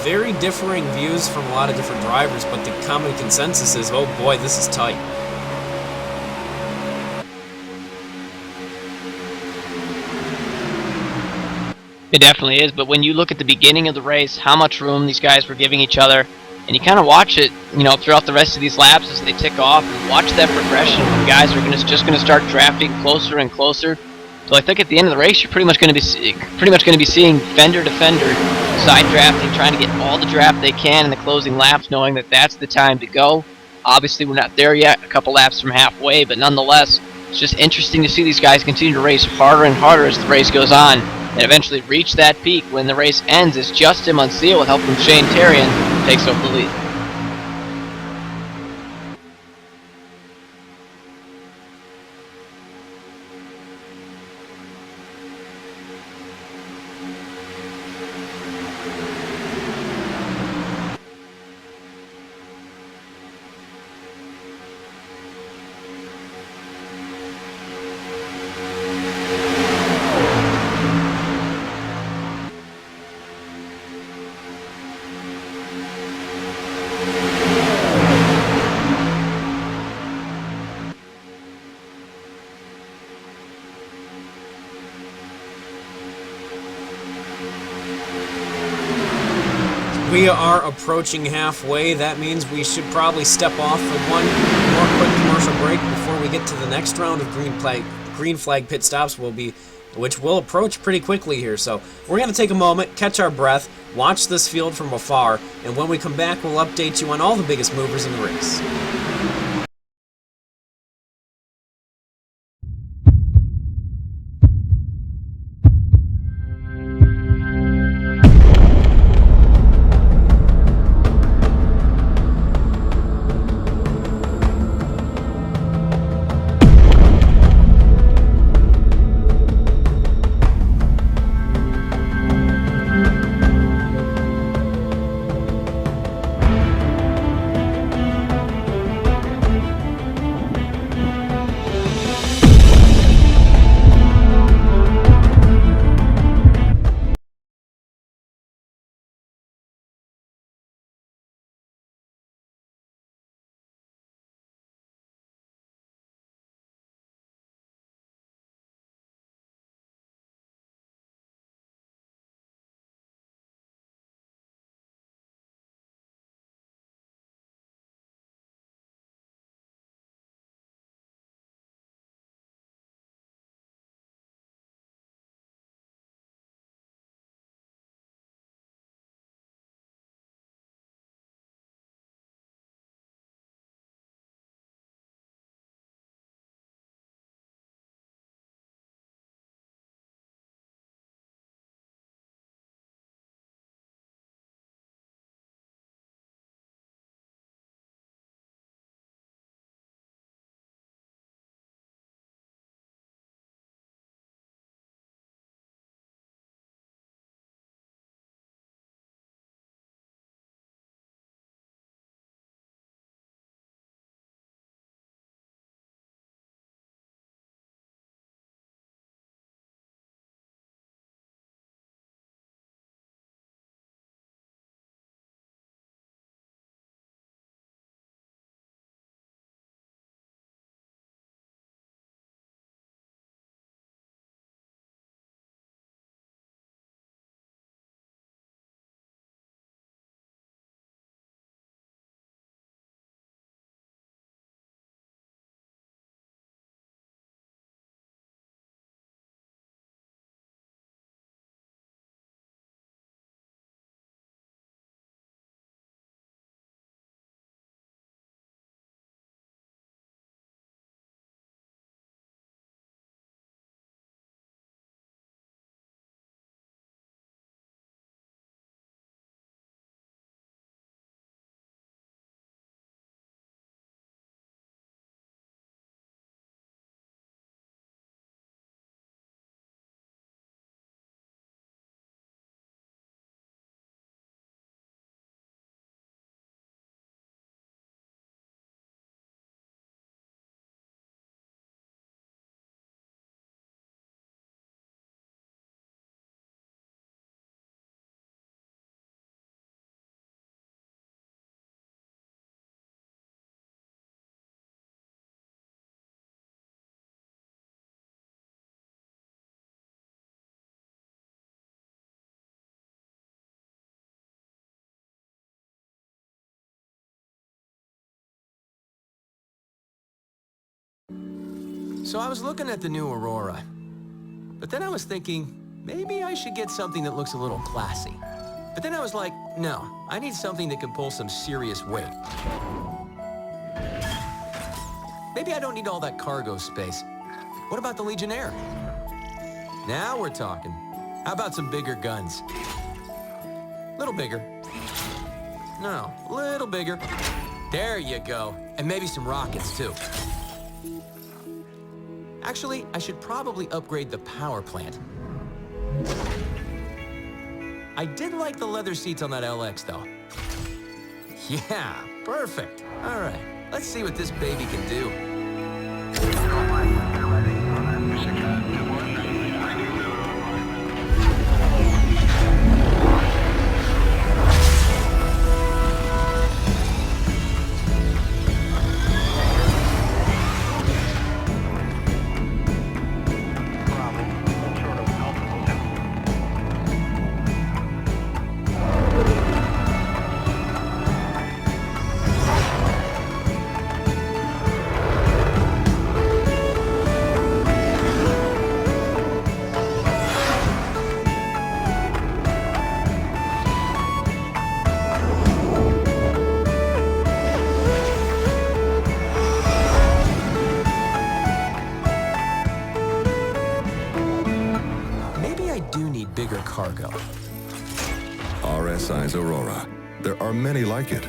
S1: very differing views from a lot of different drivers, but the common consensus is, oh boy, this is tight.
S2: It definitely is, but when you look at the beginning of the race, how much room these guys were giving each other, and you kind of watch it, throughout the rest of these laps as they tick off, and watch that progression. The guys are just going to start drafting closer and closer. So I think at the end of the race, you're pretty much going to be seeing fender to fender, side drafting, trying to get all the draft they can in the closing laps, knowing that that's the time to go. Obviously, we're not there yet, a couple laps from halfway, but nonetheless, it's just interesting to see these guys continue to race harder and harder as the race goes on, and eventually reach that peak when the race ends as Justin Munsell, with help from Shane Terrian, takes over the lead.
S1: We are approaching halfway. That means we should probably step off for one more quick commercial break before we get to the next round of green flag pit stops, which will approach pretty quickly here. So we're going to take a moment, catch our breath, watch this field from afar, and when we come back, we'll update you on all the biggest movers in the race.
S5: So I was looking at the new Aurora, but then I was thinking, maybe I should get something that looks a little classy. But then I was like, no, I need something that can pull some serious weight. Maybe I don't need all that cargo space. What about the Legionnaire? Now we're talking. How about some bigger guns? Little bigger. No, little bigger. There you go. And maybe some rockets, too. Actually, I should probably upgrade the power plant. I did like the leather seats on that LX, though. Yeah, perfect. All right, let's see what this baby can do. Bigger cargo.
S6: RSI's Aurora. There are many like it.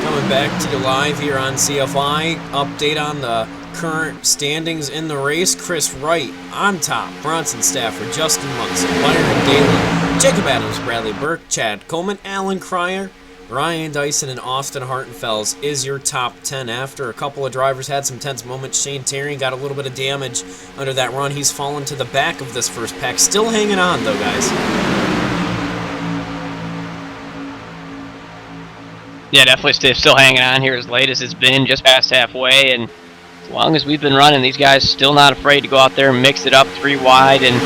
S1: Coming back to you live here on CFI. Update on the current standings in the race. Chris Wright on top. Bronson Stafford, Justin Munson, Byron Daly, Jacob Adams, Bradley Burke, Chad Coleman, Alan Cryer, Ryan Dyson, and Austin Hartenfels is your top 10. After a couple of drivers had some tense moments, Shane Terry got a little bit of damage under that run. He's fallen to the back of this first pack. Still hanging on, though, guys.
S2: Yeah, definitely still hanging on here as late as it's been, just past halfway, and as long as we've been running, these guys still not afraid to go out there and mix it up 3 wide, and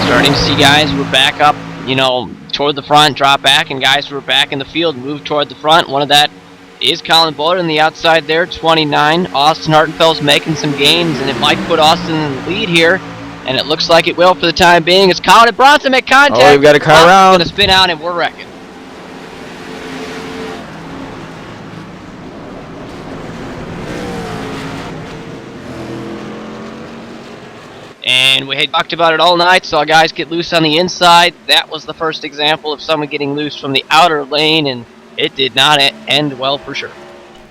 S2: starting to see guys who are back up, you know, toward the front, drop back, and guys who are back in the field move toward the front. One of that is Colin Bowden on the outside there, 29. Austin Hartenfeld's making some gains, and it might put Austin in the lead here, and it looks like it will for the time being. It's Colin and Bronson make contact.
S3: Oh, we've got a car around.
S2: Going to spin out, and we're wrecking. And we had talked about it all night, saw guys get loose on the inside. That was the first example of someone getting loose from the outer lane, and it did not end well for sure.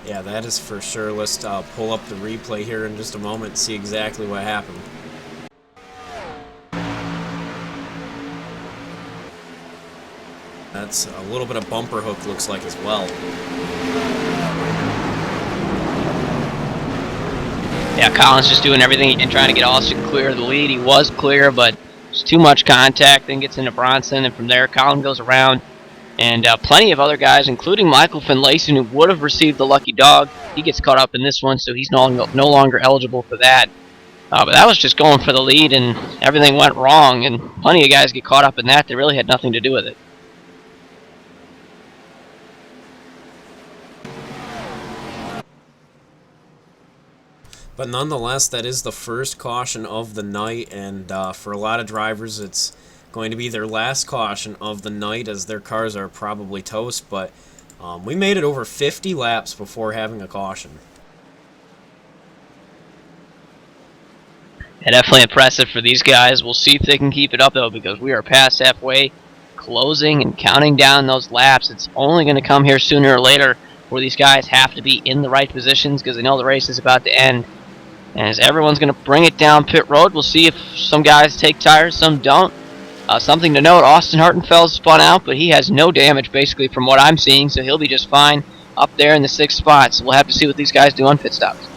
S1: Yeah, that is for sure. Let's pull up the replay here in just a moment and see exactly what happened. That's a little bit of bumper hook looks like as well.
S2: Yeah, Colin's just doing everything and trying to get Austin clear of the lead. He was clear, but it's too much contact. Then gets into Bronson, and from there, Colin goes around. And plenty of other guys, including Michael Finlayson, who would have received the lucky dog. He gets caught up in this one, so he's no longer eligible for that. But that was just going for the lead, and everything went wrong. And plenty of guys get caught up in that. They really had nothing to do with it.
S1: But nonetheless, that is the first caution of the night, and for a lot of drivers, it's going to be their last caution of the night, as their cars are probably toast. But we made it over 50 laps before having a caution.
S2: Yeah, definitely impressive for these guys. We'll see if they can keep it up, though, because we are past halfway, closing and counting down those laps. It's only going to come here sooner or later where these guys have to be in the right positions because they know the race is about to end. And as everyone's going to bring it down pit road, we'll see if some guys take tires, some don't. Something to note, Austin Hartenfeld spun out, but he has no damage basically from what I'm seeing, so he'll be just fine up there in the 6th spot. So we'll have to see what these guys do on pit stops.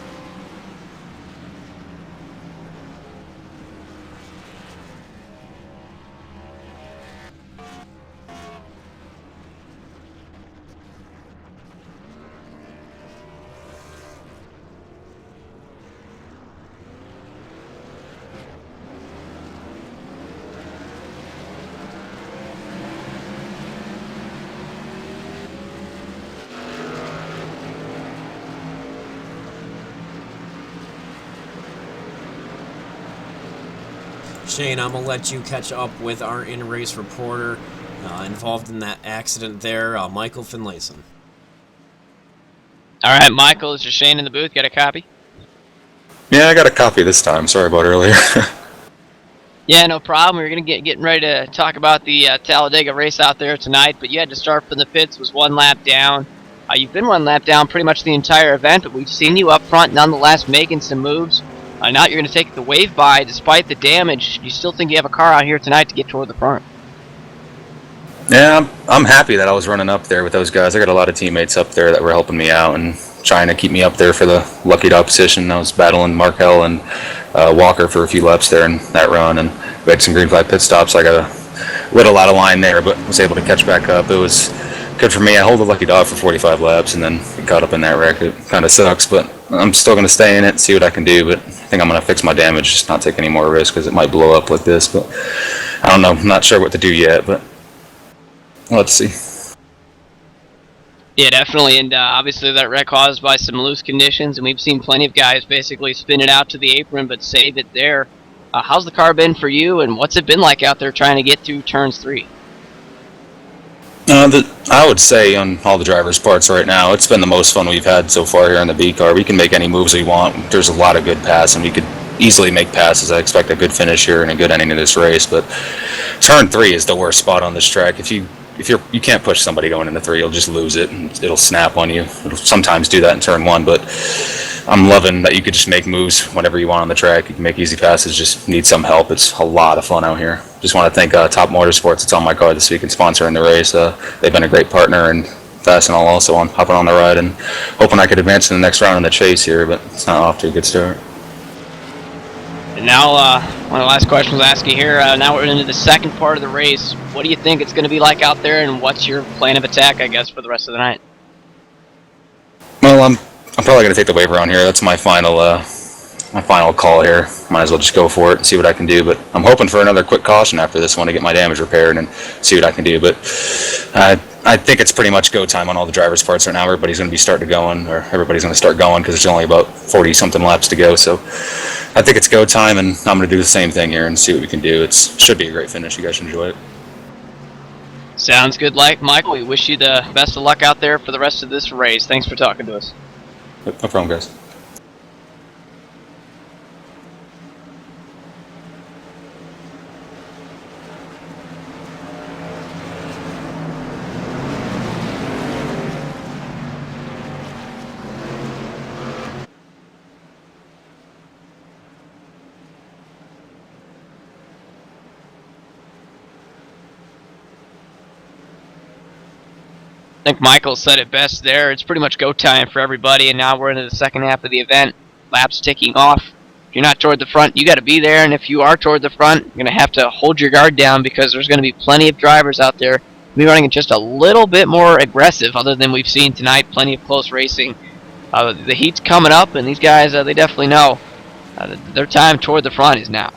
S1: Shane, I'm going to let you catch up with our in-race reporter involved in that accident there, Michael Finlayson.
S2: All right, Michael, is Shane in the booth? Got a copy?
S4: Yeah, I got a copy this time. Sorry about earlier.
S2: Yeah, no problem. We were going to getting ready to talk about the Talladega race out there tonight, but you had to start from the pits, was one lap down. You've been one lap down pretty much the entire event, but we've seen you up front nonetheless making some moves. Now you're going to take the wave by despite the damage. You still think you have a car out here tonight to get toward the front?
S4: Yeah, I'm happy that I was running up there with those guys. I got a lot of teammates up there that were helping me out and trying to keep me up there for the lucky dog position. I was battling Markel and Walker for a few laps there in that run, and we had some green flag pit stops. I got a little out of line there, but was able to catch back up. It was good for me. I hold the lucky dog for 45 laps and then get caught up in that wreck. It kind of sucks, but I'm still going to stay in it and see what I can do. But I think I'm going to fix my damage, just not take any more risk because it might blow up like this. But I don't know. I'm not sure what to do yet, but let's see.
S2: Yeah, definitely, and obviously that wreck caused by some loose conditions, and we've seen plenty of guys basically spin it out to the apron but save it there. How's the car been for you, and what's it been like out there trying to get through turns 3?
S4: I would say on all the drivers' parts right now, it's been the most fun we've had so far here in the B car. We can make any moves we want. There's a lot of good passes, and we could easily make passes. I expect a good finish here and a good ending to this race, but turn 3 is the worst spot on this track. If you can't push somebody going into 3, you'll just lose it and it'll snap on you. It'll sometimes do that in turn 1, but I'm loving that you could just make moves whenever you want on the track. You can make easy passes, just need some help. It's a lot of fun out here. Just want to thank Top Motorsports. It's on my car this week and sponsoring the race. They've been a great partner, and Fastenal also on hopping on the ride and hoping I could advance to the next round in the chase here, but it's not off to a good start.
S2: And now, one of the last questions I'll ask you here, now we're into the second part of the race. What do you think it's going to be like out there, and what's your plan of attack, I guess, for the rest of the night?
S4: Well, I'm probably going to take the wave around here. That's my final call here. Might as well just go for it and see what I can do. But I'm hoping for another quick caution after this one to get my damage repaired and see what I can do. But I think it's pretty much go time on all the drivers' parts right now. Everybody's going to start going because there's only about 40-something laps to go. So I think it's go time, and I'm going to do the same thing here and see what we can do. It should be a great finish. You guys should enjoy it.
S2: Sounds good, Michael. We wish you the best of luck out there for the rest of this race. Thanks for talking to us.
S4: No problem, guys.
S2: I think Michael said it best there. It's pretty much go time for everybody, and now we're into the second half of the event. Laps ticking off. If you're not toward the front, you got to be there, and if you are toward the front, you're going to have to hold your guard down because there's going to be plenty of drivers out there be running just a little bit more aggressive other than we've seen tonight. Plenty of close racing. The heat's coming up, and these guys, they definitely know their time toward the front is now.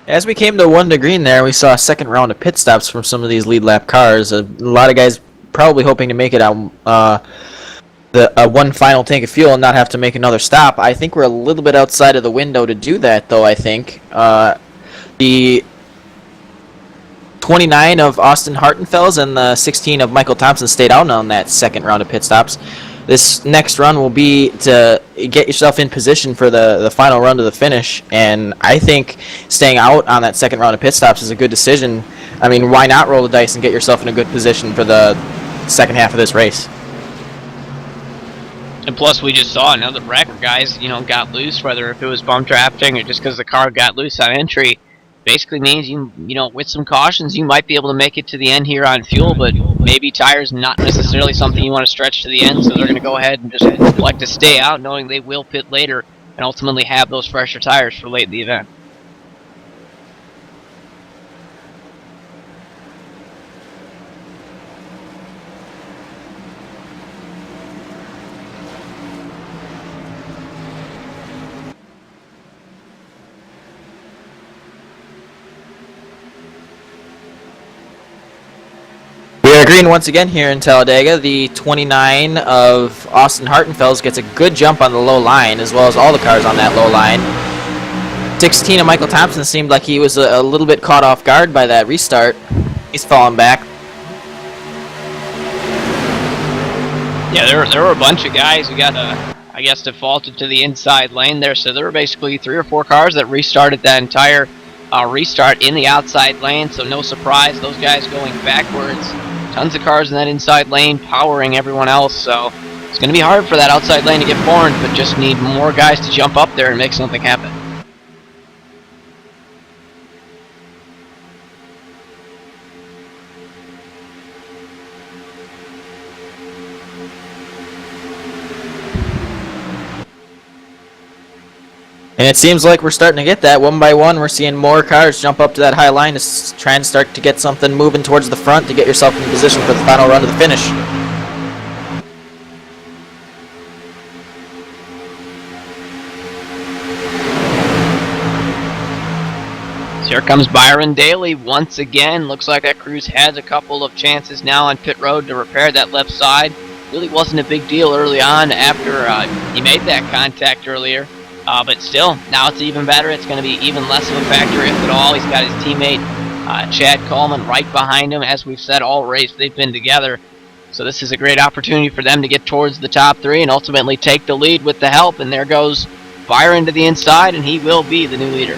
S3: As we came to 1 to green there, we saw a second round of pit stops from some of these lead lap cars. A lot of guys probably hoping to make it on one final tank of fuel and not have to make another stop. I think we're a little bit outside of the window to do that, though, I think. The 29 of Austin Hartenfels and the 16 of Michael Thompson stayed out on that second round of pit stops. This next run will be to get yourself in position for the final run to the finish, and I think staying out on that second round of pit stops is a good decision. I mean, why not roll the dice and get yourself in a good position for the second half of this race?
S2: And plus, we just saw another wreck where guys, got loose, whether if it was bump drafting or just because the car got loose on entry. Basically means with some cautions, you might be able to make it to the end here on fuel, but maybe tires not necessarily something you want to stretch to the end, so they're going to go ahead and just elect to stay out, knowing they will pit later and ultimately have those fresher tires for late in the event.
S3: We are green once again here in Talladega. The 29 of Austin Hartenfels gets a good jump on the low line, as well as all the cars on that low line. 16 of Michael Thompson seemed like he was a little bit caught off guard by that restart. He's falling back.
S2: Yeah, there were a bunch of guys who got, I guess, defaulted to the inside lane there, so there were basically 3 or 4 cars that restarted that entire restart in the outside lane, so no surprise, those guys going backwards. Tons of cars in that inside lane powering everyone else, so it's going to be hard for that outside lane to get formed, but just need more guys to jump up there and make something happen.
S3: And it seems like we're starting to get that. One by one, we're seeing more cars jump up to that high line to try and start to get something moving towards the front to get yourself in position for the final run to the finish.
S2: So here comes Byron Daly once again. Looks like that Cruz has a couple of chances now on pit road to repair that left side. Really wasn't a big deal early on after he made that contact earlier. But still, now it's even better. It's going to be even less of a factor, if at all. He's got his teammate Chad Coleman right behind him. As we've said all race, they've been together. So this is a great opportunity for them to get towards the top 3 and ultimately take the lead with the help. And there goes Byron to the inside, and he will be the new leader.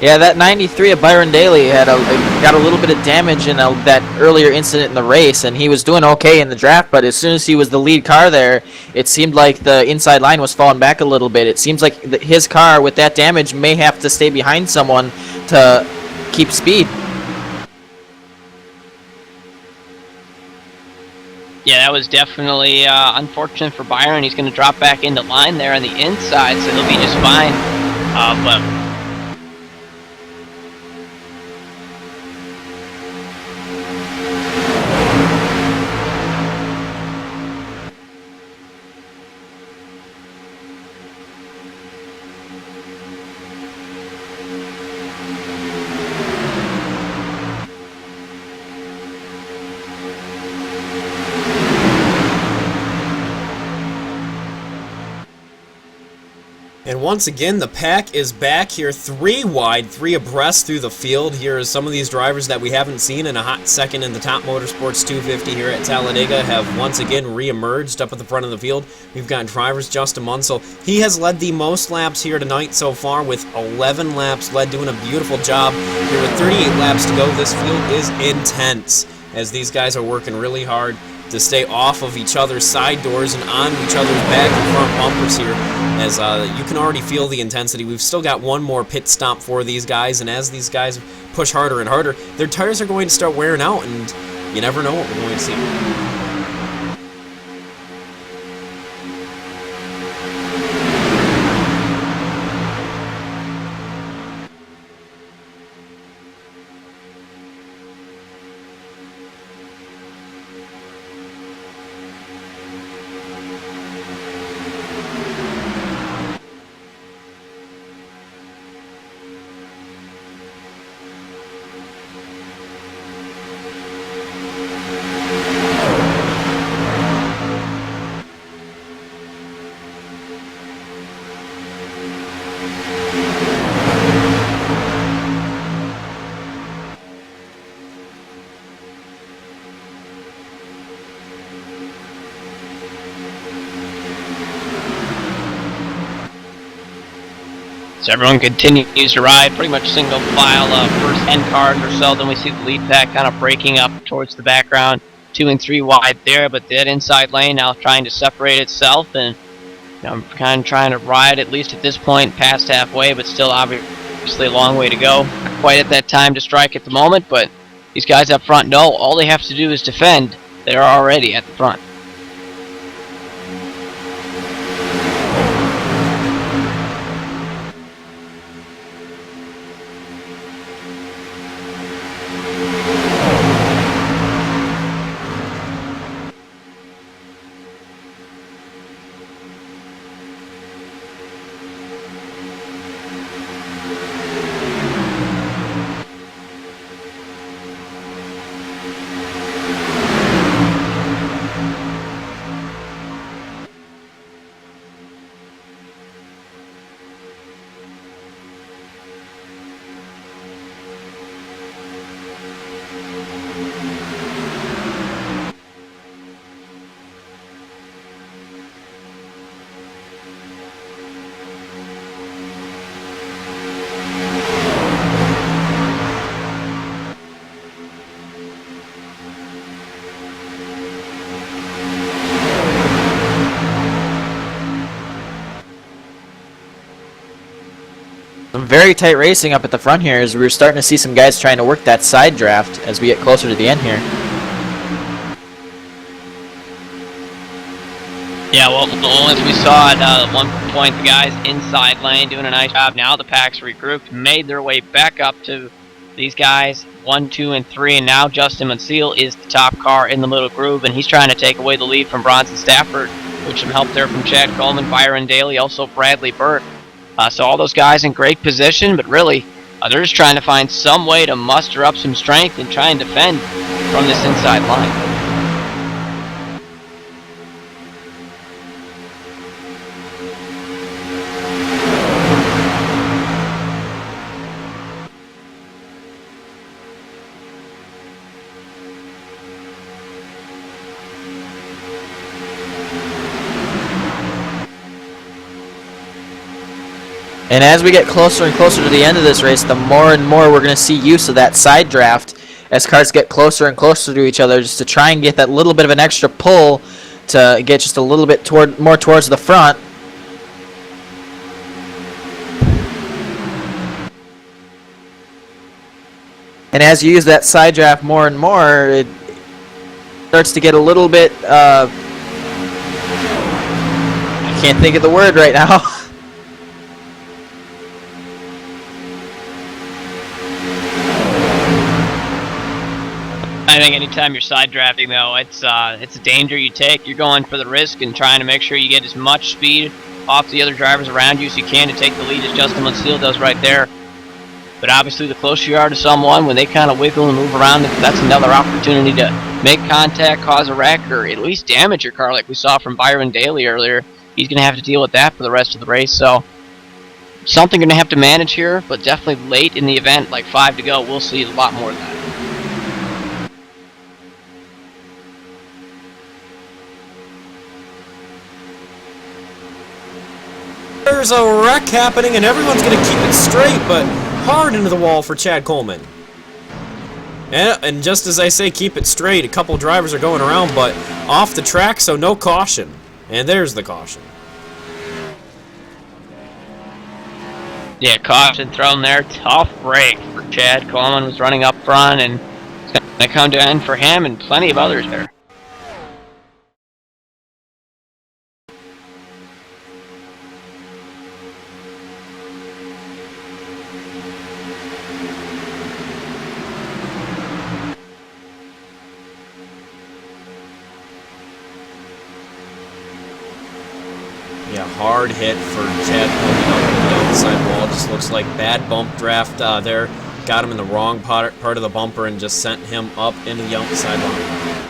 S3: Yeah, that 93 of Byron Daly had got a little bit of damage in that earlier incident in the race, and he was doing okay in the draft, but as soon as he was the lead car there, it seemed like the inside line was falling back a little bit. It seems like his car with that damage may have to stay behind someone to keep speed.
S2: Yeah, that was definitely unfortunate for Byron. He's going to drop back into line there on the inside, so he'll be just fine. But
S1: And once again, the pack is back here, 3 wide, 3 abreast through the field. Here is some of these drivers that we haven't seen in a hot second in the Top Motorsports 250 here at Talladega have once again re-emerged up at the front of the field. We've got drivers Justin Munsell. He has led the most laps here tonight so far with 11 laps led, doing a beautiful job. Here with 38 laps to go, this field is intense as these guys are working really hard to stay off of each other's side doors and on each other's back and front bumpers here, as you can already feel the intensity. We've still got one more pit stop for these guys, and as these guys push harder and harder, their tires are going to start wearing out, and you never know what we're going to see.
S2: So everyone continues to ride pretty much single file first 10 cars or so. Then we see the lead pack kind of breaking up towards the background, 2 and 3 wide there, but that inside lane now trying to separate itself, and I'm kind of trying to ride at least at this point past halfway, but still obviously a long way to go. Not quite at that time to strike at the moment, but these guys up front know all they have to do is defend. They're already at the front.
S3: Some very tight racing up at the front here as we're starting to see some guys trying to work that side draft as we get closer to the end here.
S2: Yeah, well, as we saw at one point, the guys inside lane doing a nice job. Now the packs regrouped, made their way back up to these guys, 1, 2, and 3, and now Justin Mansell is the top car in the middle groove, and he's trying to take away the lead from Bronson Stafford, with some help there from Chad Coleman, Byron Daly, also Bradley Burt. So all those guys in great position, but really, they're just trying to find some way to muster up some strength and try and defend from this inside line.
S3: And as we get closer and closer to the end of this race, the more and more we're going to see use of that side draft as cars get closer and closer to each other, just to try and get that little bit of an extra pull to get just a little bit more towards the front. And as you use that side draft more and more, it starts to get a little bit, I can't think of the word right now.
S2: I think anytime you're side drafting, though, it's a danger you take. You're going for the risk and trying to make sure you get as much speed off the other drivers around you as you can to take the lead, as Justin Mansell does right there. But obviously, the closer you are to someone, when they kind of wiggle and move around, that's another opportunity to make contact, cause a wreck, or at least damage your car, like we saw from Byron Daly earlier. He's going to have to deal with that for the rest of the race. So something going to have to manage here, but definitely late in the event, like 5 to go, we'll see a lot more of that.
S1: There's a wreck happening, and everyone's going to keep it straight, but hard into the wall for Chad Coleman. And just as I say, keep it straight, a couple drivers are going around, but off the track, so no caution. And there's the caution.
S2: Yeah, caution thrown there. Tough break for Chad. Coleman was running up front, and it's going to come to an end for him and plenty of others there.
S1: Yeah, hard hit for Chad Coleman on the outside wall. Just looks like bad bump draft there. Got him in the wrong part of the bumper and just sent him up into the outside line.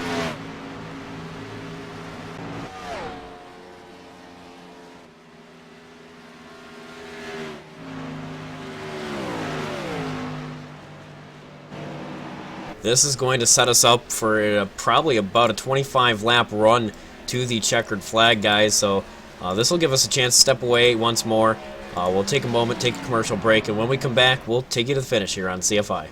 S1: This is going to set us up for probably about a 25-lap run to the checkered flag, guys. So this will give us a chance to step away once more, We'll take a moment, take a commercial break, and when we come back, we'll take you to the finish here on CFI.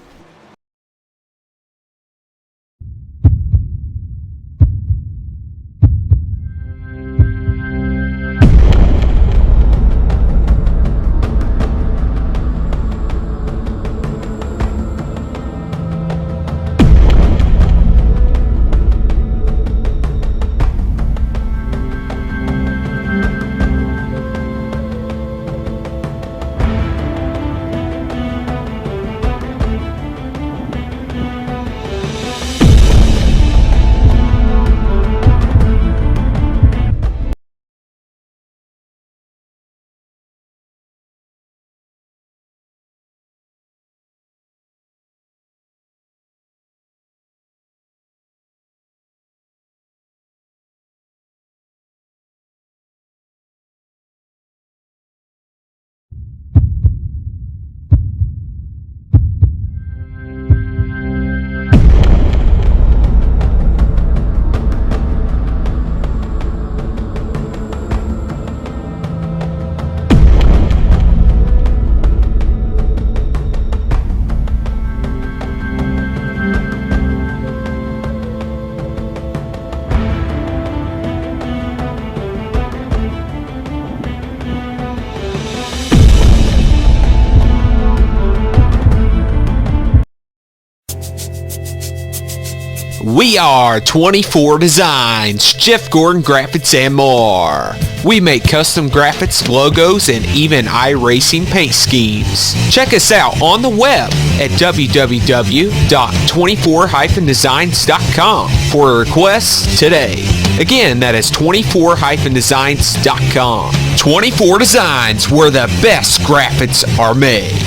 S7: We are 24 Designs, Jeff Gordon Graphics and more. We make custom graphics, logos, and even iRacing paint schemes. Check us out on the web at www.24-designs.com for requests today. Again, that is 24-designs.com. 24 Designs, where the best graphics are made.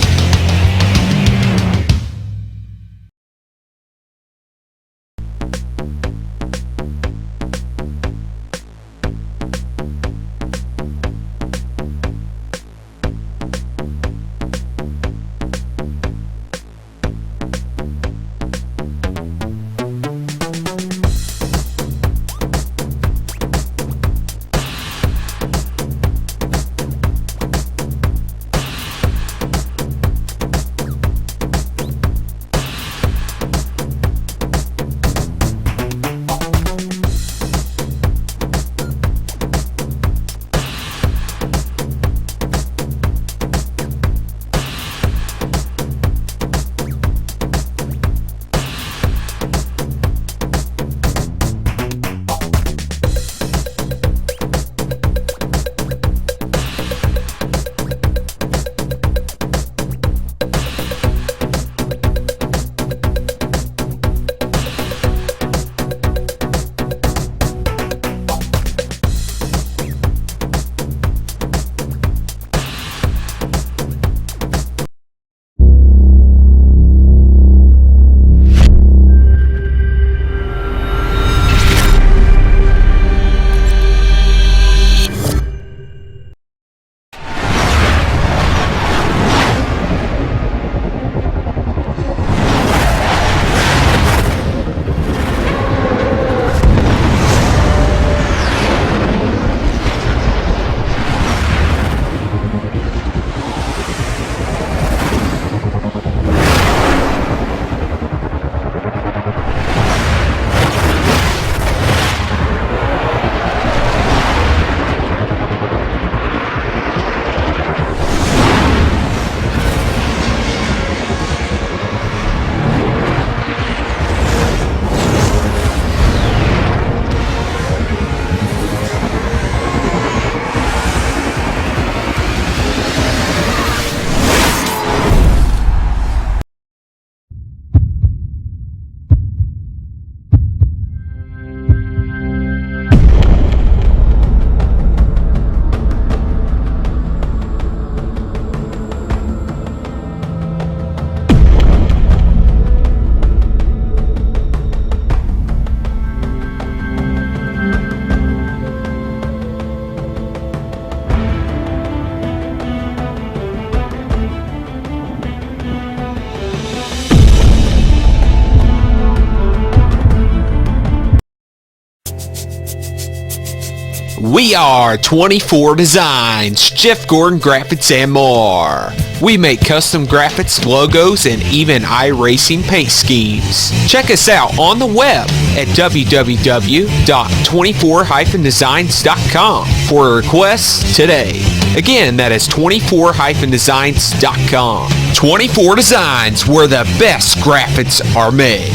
S7: We are 24 Designs, Jeff Gordon Graphics, and more. We make custom graphics, logos, and even iRacing paint schemes. Check us out on the web at www.24-designs.com for requests today. Again, that is 24-designs.com. 24 Designs, where the best graphics are made.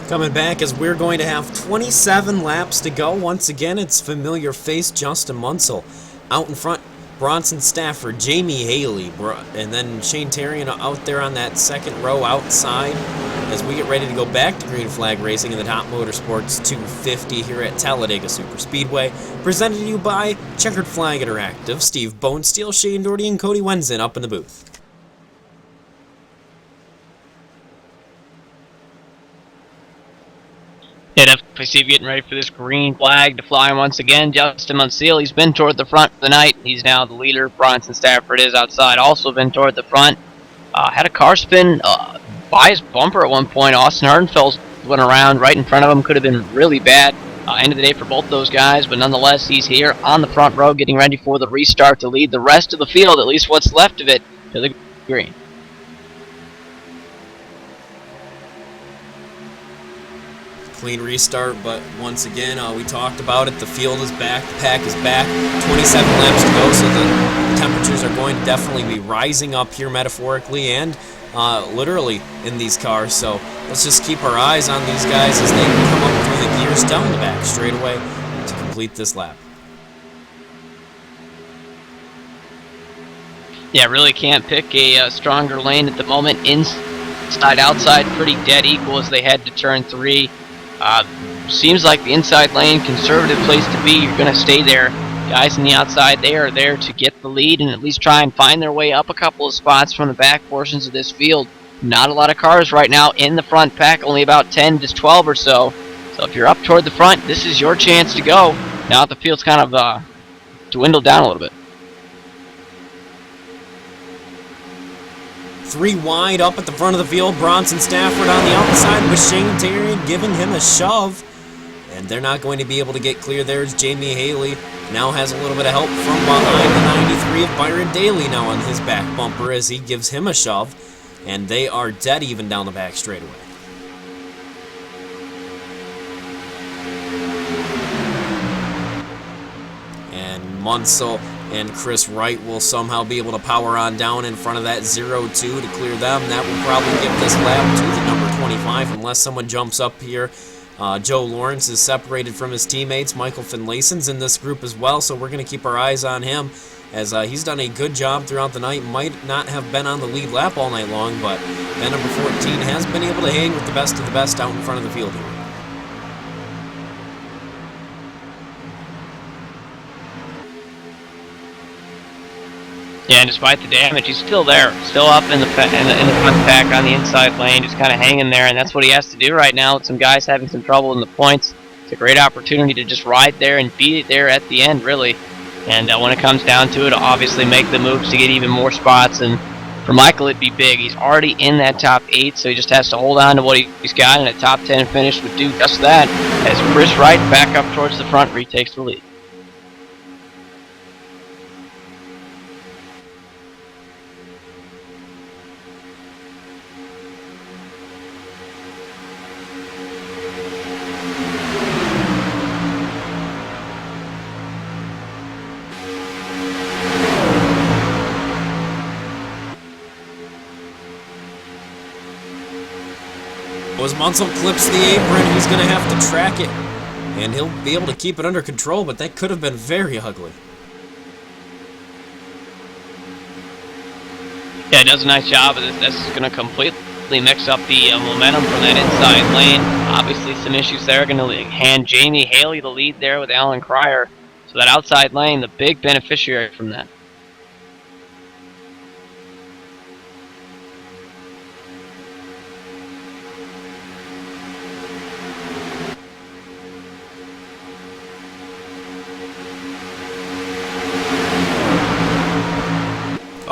S1: Coming back as we're going to have 27 laps to go. Once again, it's familiar face Justin Munsell. Out in front, Bronson Stafford, Jamie Haley, and then Shane Terrian out there on that second row outside as we get ready to go back to green flag racing in the Top Motorsports 250 here at Talladega Superspeedway. Presented to you by Checkered Flag Interactive, Steve Bonesteel, Shane Doherty, and Cody Wenzen up in the booth.
S2: Yeah, definitely see you getting ready for this green flag to fly once again. Justin Munsell, he's been toward the front for the night. He's now the leader. Bronson Stafford is outside, also been toward the front. Had a car spin by his bumper at one point. Austin Hardenfeld went around right in front of him. Could have been really bad. End of the day for both those guys, but nonetheless, he's here on the front row getting ready for the restart to lead the rest of the field, at least what's left of it, to the green.
S1: Clean restart, but once again, we talked about it. The field is back, the pack is back. 27 laps to go, so the temperatures are going to definitely be rising up here metaphorically and literally in these cars. So let's just keep our eyes on these guys as they come up through the gears down the back straightaway to complete this lap.
S2: Yeah, really can't pick a stronger lane at the moment. Inside, outside, pretty dead equal as they head to turn 3. Seems like the inside lane, conservative place to be. You're going to stay there. Guys on the outside, they are there to get the lead and at least try and find their way up a couple of spots from the back portions of this field. Not a lot of cars right now in the front pack, only about 10 to 12 or so. So if you're up toward the front, this is your chance to go. Now the field's kind of dwindled down a little bit.
S1: 3 wide up at the front of the field. Bronson Stafford on the outside with Shane Terrian giving him a shove. And they're not going to be able to get clear. There's Jamie Haley. Now has a little bit of help from behind the 93 of Byron Daly now on his back bumper as he gives him a shove. And they are dead even down the back straightaway. And Munsell and Chris Wright will somehow be able to power on down in front of that 0-2 to clear them. That will probably give this lap to the number 25 unless someone jumps up here. Joe Lawrence is separated from his teammates. Michael Finlayson's in this group as well, so we're going to keep our eyes on him as he's done a good job throughout the night. Might not have been on the lead lap all night long, but that number 14 has been able to hang with the best of the best out in front of the field here.
S2: Yeah, and despite the damage, he's still there, still up in the front pack on the inside lane, just kind of hanging there, and that's what he has to do right now with some guys having some trouble in the points. It's a great opportunity to just ride there and beat it there at the end, really. And when it comes down to it, obviously make the moves to get even more spots, and for Michael it'd be big. He's already in that top 8, so he just has to hold on to what he's got, and a top 10 finish would do just that, as Chris Wright back up towards the front retakes the lead.
S1: As Munsell clips the apron, he's going to have to track it. And he'll be able to keep it under control, but that could have been very ugly.
S2: Yeah, he does a nice job of this. This is going to completely really mix up the momentum from that inside lane. Obviously, some issues there. Going to hand Jamie Haley the lead there with Alan Cryer. So that outside lane, the big beneficiary from that.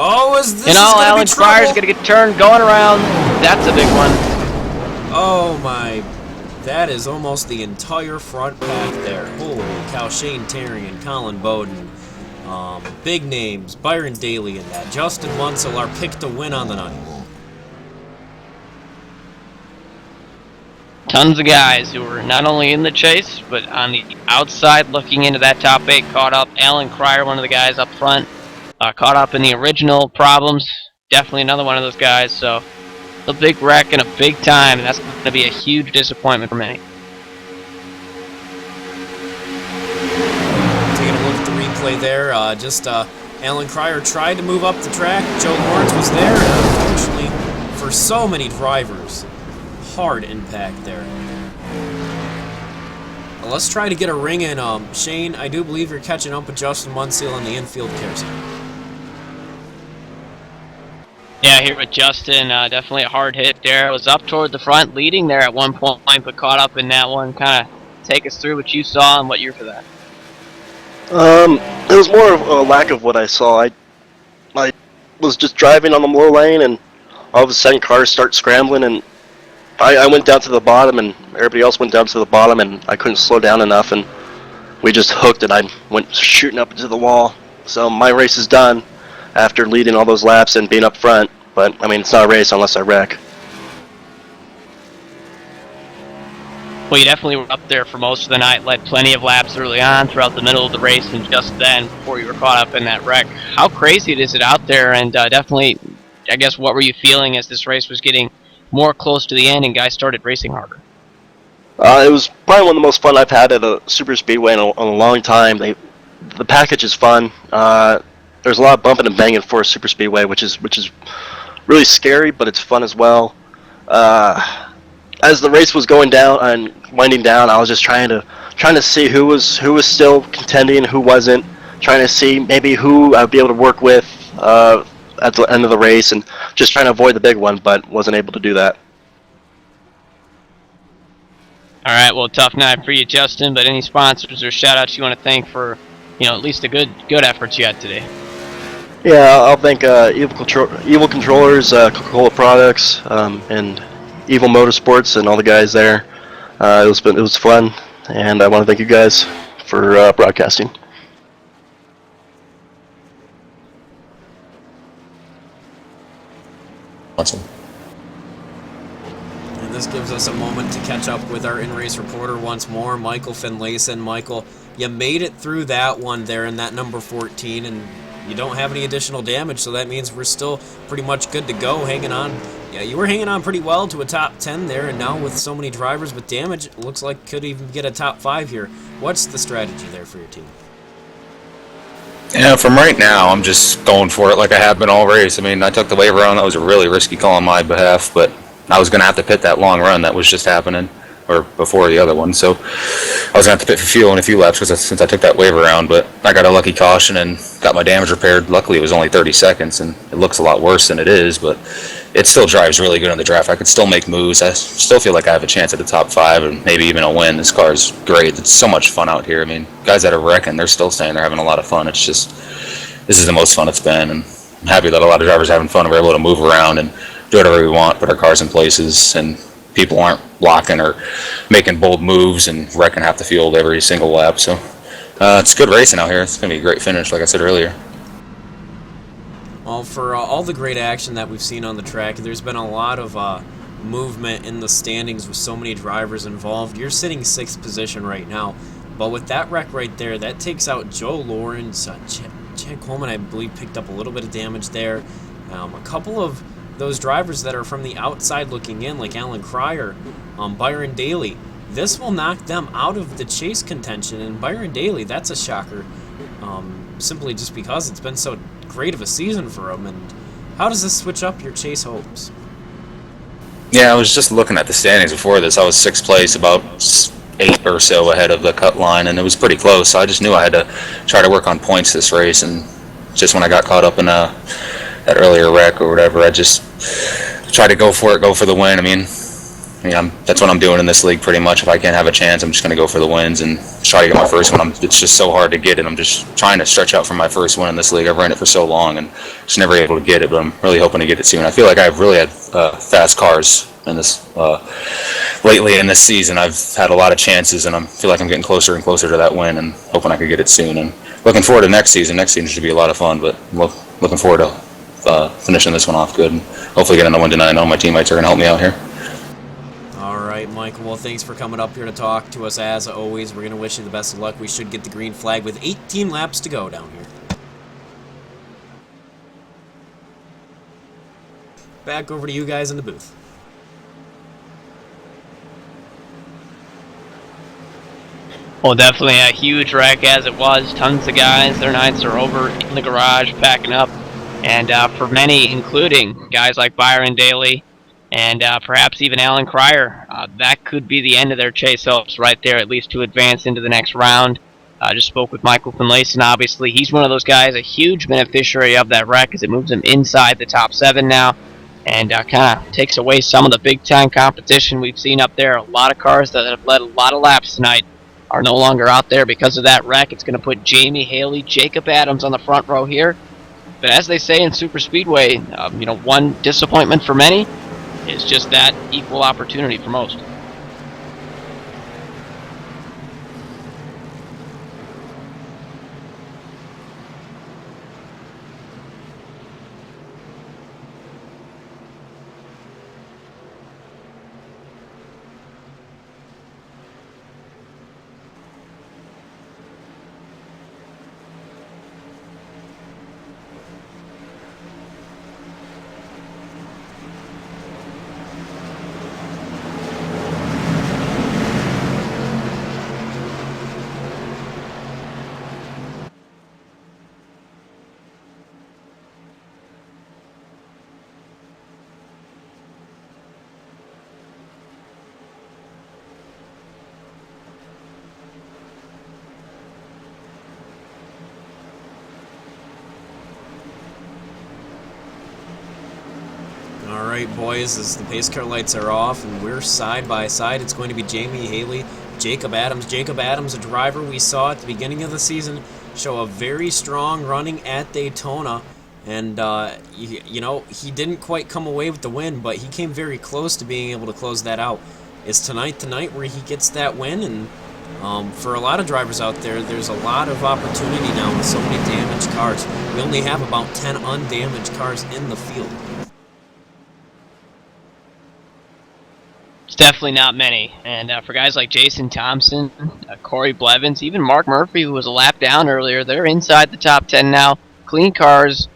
S1: Oh, is this
S2: You know,
S1: gonna
S2: Alan
S1: be trouble?
S2: Cryer's going to get turned going around. That's a big one.
S1: Oh my, that is almost the entire front pack there. Holy cow, Shane Terry and Colin Bowden. Big names, Byron Daly in that. Justin Munsell, our pick to win on the night.
S2: Tons of guys who were not only in the chase, but on the outside looking into that top 8 caught up. Alan Cryer, one of the guys up front, caught up in the original problems. Definitely another one of those guys, so a big wreck and a big time, and that's going to be a huge disappointment for many.
S1: Taking a look at the replay there, Alan Cryer tried to move up the track. Joe Lawrence was there, and unfortunately, for so many drivers, hard impact there. Well, let's try to get a ring in. Shane, I do believe you're catching up with Justin Munsell in the infield care center.
S2: Yeah, here with Justin, definitely a hard hit there. Was up toward the front, leading there at one point, but caught up in that one. Kind of take us through what you saw and what you're for that.
S8: It was more of a lack of what I saw. I was just driving on the low lane, and all of a sudden cars start scrambling, and I went down to the bottom, and everybody else went down to the bottom, and I couldn't slow down enough, and we just hooked, and I went shooting up into the wall. So my race is done after leading all those laps and being up front, but I mean, it's not a race unless I wreck.
S2: Well, you definitely were up there for most of the night, led plenty of laps early on throughout the middle of the race, and just then, before you were caught up in that wreck. How crazy is it out there, and definitely, I guess, what were you feeling as this race was getting more close to the end and guys started racing harder?
S8: It was probably one of the most fun I've had at a super speedway in a long time. The package is fun. There's a lot of bumping and banging for a super speedway, which is really scary, but it's fun as well. As the race was going down and winding down, I was just trying to see who was still contending, who wasn't. Trying to see maybe who I'd be able to work with at the end of the race, and just trying to avoid the big one, but wasn't able to do that.
S2: All right, well, tough night for you, Justin, but any sponsors or shout-outs you want to thank for, at least the good efforts you had today?
S8: Yeah, I'll thank Evil Controllers, Coca-Cola Products, and Evil Motorsports, and all the guys there. It was fun, and I want to thank you guys for broadcasting.
S4: Awesome.
S1: And this gives us a moment to catch up with our in-race reporter once more, Michael Finlayson. Michael, you made it through that one there in that number 14, and you don't have any additional damage, so that means we're still pretty much good to go, hanging on. Yeah, you were hanging on pretty well to a top 10 there, and now with so many drivers with damage, it looks like could even get a top 5 here. What's the strategy there for your team?
S4: Yeah, from right now, I'm just going for it like I have been all race. I mean, I took the waiver run. That was a really risky call on my behalf, but I was going to have to pit that long run that was just happening, or before the other one. So I was going to have to pit for fuel in a few laps since I took that waiver round, but I got a lucky caution and got my damage repaired. Luckily, it was only 30 seconds, and it looks a lot worse than it is, but it still drives really good on the draft. I could still make moves. I still feel like I have a chance at the top 5 and maybe even a win. This car is great. It's so much fun out here. I mean, guys that are wrecking, they're still saying they're having a lot of fun. It's just, this is the most fun it's been, and I'm happy that a lot of drivers are having fun and we're able to move around and do whatever we want, put our cars in places, and people aren't blocking or making bold moves and wrecking half the field every single lap. So it's good racing out here. It's going to be a great finish, like I said earlier.
S1: Well, for all the great action that we've seen on the track, there's been a lot of movement in the standings with so many drivers involved. You're sitting 6th position right now, but with that wreck right there, that takes out Joe Lawrence. Chad Coleman, I believe, picked up a little bit of damage there. A couple of those drivers that are from the outside looking in, like Alan Cryer, Byron Daly, this will knock them out of the chase contention. And Byron Daly, that's a shocker, simply just because it's been so great of a season for him. And how does this switch up your chase hopes?
S4: Yeah, I was just looking at the standings before this. I was 6th place, about 8 or so ahead of the cut line, and it was pretty close. So I just knew I had to try to work on points this race, and just when I got caught up in that earlier wreck or whatever, I just tried to go for the win. I mean, that's what I'm doing in this league pretty much. If I can't have a chance, I'm just going to go for the wins and try to get my first one. It's just so hard to get it. I'm just trying to stretch out for my first win in this league. I've run it for so long and just never able to get it, but I'm really hoping to get it soon. I feel like I've really had fast cars in this lately in this season. I've had a lot of chances, and I feel like I'm getting closer and closer to that win, and hoping I could get it soon. And looking forward to next season. Next season should be a lot of fun, but looking forward to finishing this one off good and hopefully getting the win tonight. I know my teammates are going to help me out here.
S1: All right, Michael. Well, thanks for coming up here to talk to us as always. We're going to wish you the best of luck. We should get the green flag with 18 laps to go down here. Back over to you guys in the booth.
S2: Well, definitely a huge wreck as it was. Tons of guys, their nights are over in the garage packing up. And for many, including guys like Byron Daly and perhaps even Alan Cryer, that could be the end of their chase hopes right there, at least to advance into the next round. I just spoke with Michael Finlayson. Obviously, he's one of those guys, a huge beneficiary of that wreck as it moves him inside the top 7 now. And kind of takes away some of the big-time competition we've seen up there. A lot of cars that have led a lot of laps tonight are no longer out there because of that wreck. It's going to put Jamie Haley, Jacob Adams on the front row here. But as they say in Super Speedway, one disappointment for many is just that equal opportunity for most.
S1: Alright, boys, as the pace car lights are off and we're side by side, it's going to be Jamie Haley, Jacob Adams. Jacob Adams, a driver we saw at the beginning of the season, show a very strong running at Daytona. And, he didn't quite come away with the win, but he came very close to being able to close that out. Is tonight the night where he gets that win? And for a lot of drivers out there, there's a lot of opportunity now with so many damaged cars. We only have about 10 undamaged cars in the field.
S2: It's definitely not many. And for guys like Jason Thompson, Corey Blevins, even Mark Murphy, who was a lap down earlier, they're inside the top 10 now. Clean cars,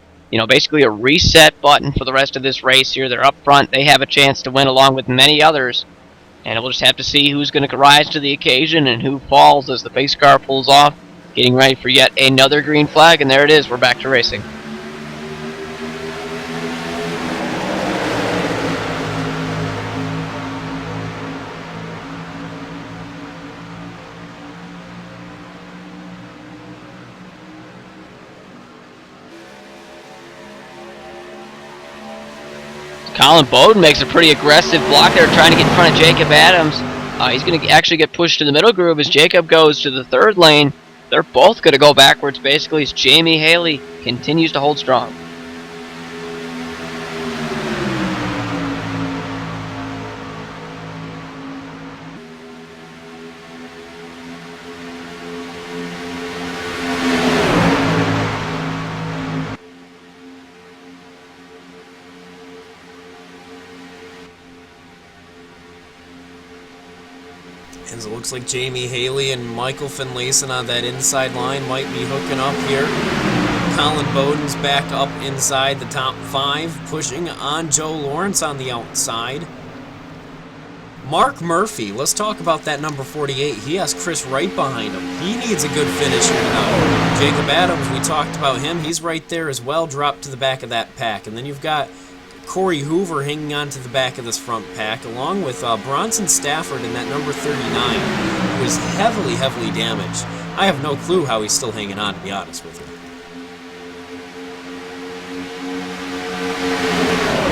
S2: basically a reset button for the rest of this race here. They're up front. They have a chance to win along with many others. And we'll just have to see who's going to rise to the occasion and who falls as the pace car pulls off, getting ready for yet another green flag. And there it is. We're back to racing. Colin Bowden makes a pretty aggressive block there, trying to get in front of Jacob Adams. He's going to actually get pushed to the middle groove as Jacob goes to the third lane. They're both going to go backwards, basically, as Jamie Haley continues to hold strong.
S1: And it looks like Jamie Haley and Michael Finlayson on that inside line might be hooking up here. Colin Bowden's back up inside the top 5, pushing on Joe Lawrence on the outside. Mark Murphy, let's talk about that number 48. He has Chris Wright behind him. He needs a good finish here now. Jacob Adams, we talked about him. He's right there as well, dropped to the back of that pack. And then you've got Corey Hoover hanging on to the back of this front pack, along with Bronson Stafford in that number 39, who was heavily damaged. I have no clue how he's still hanging on, to be honest with you.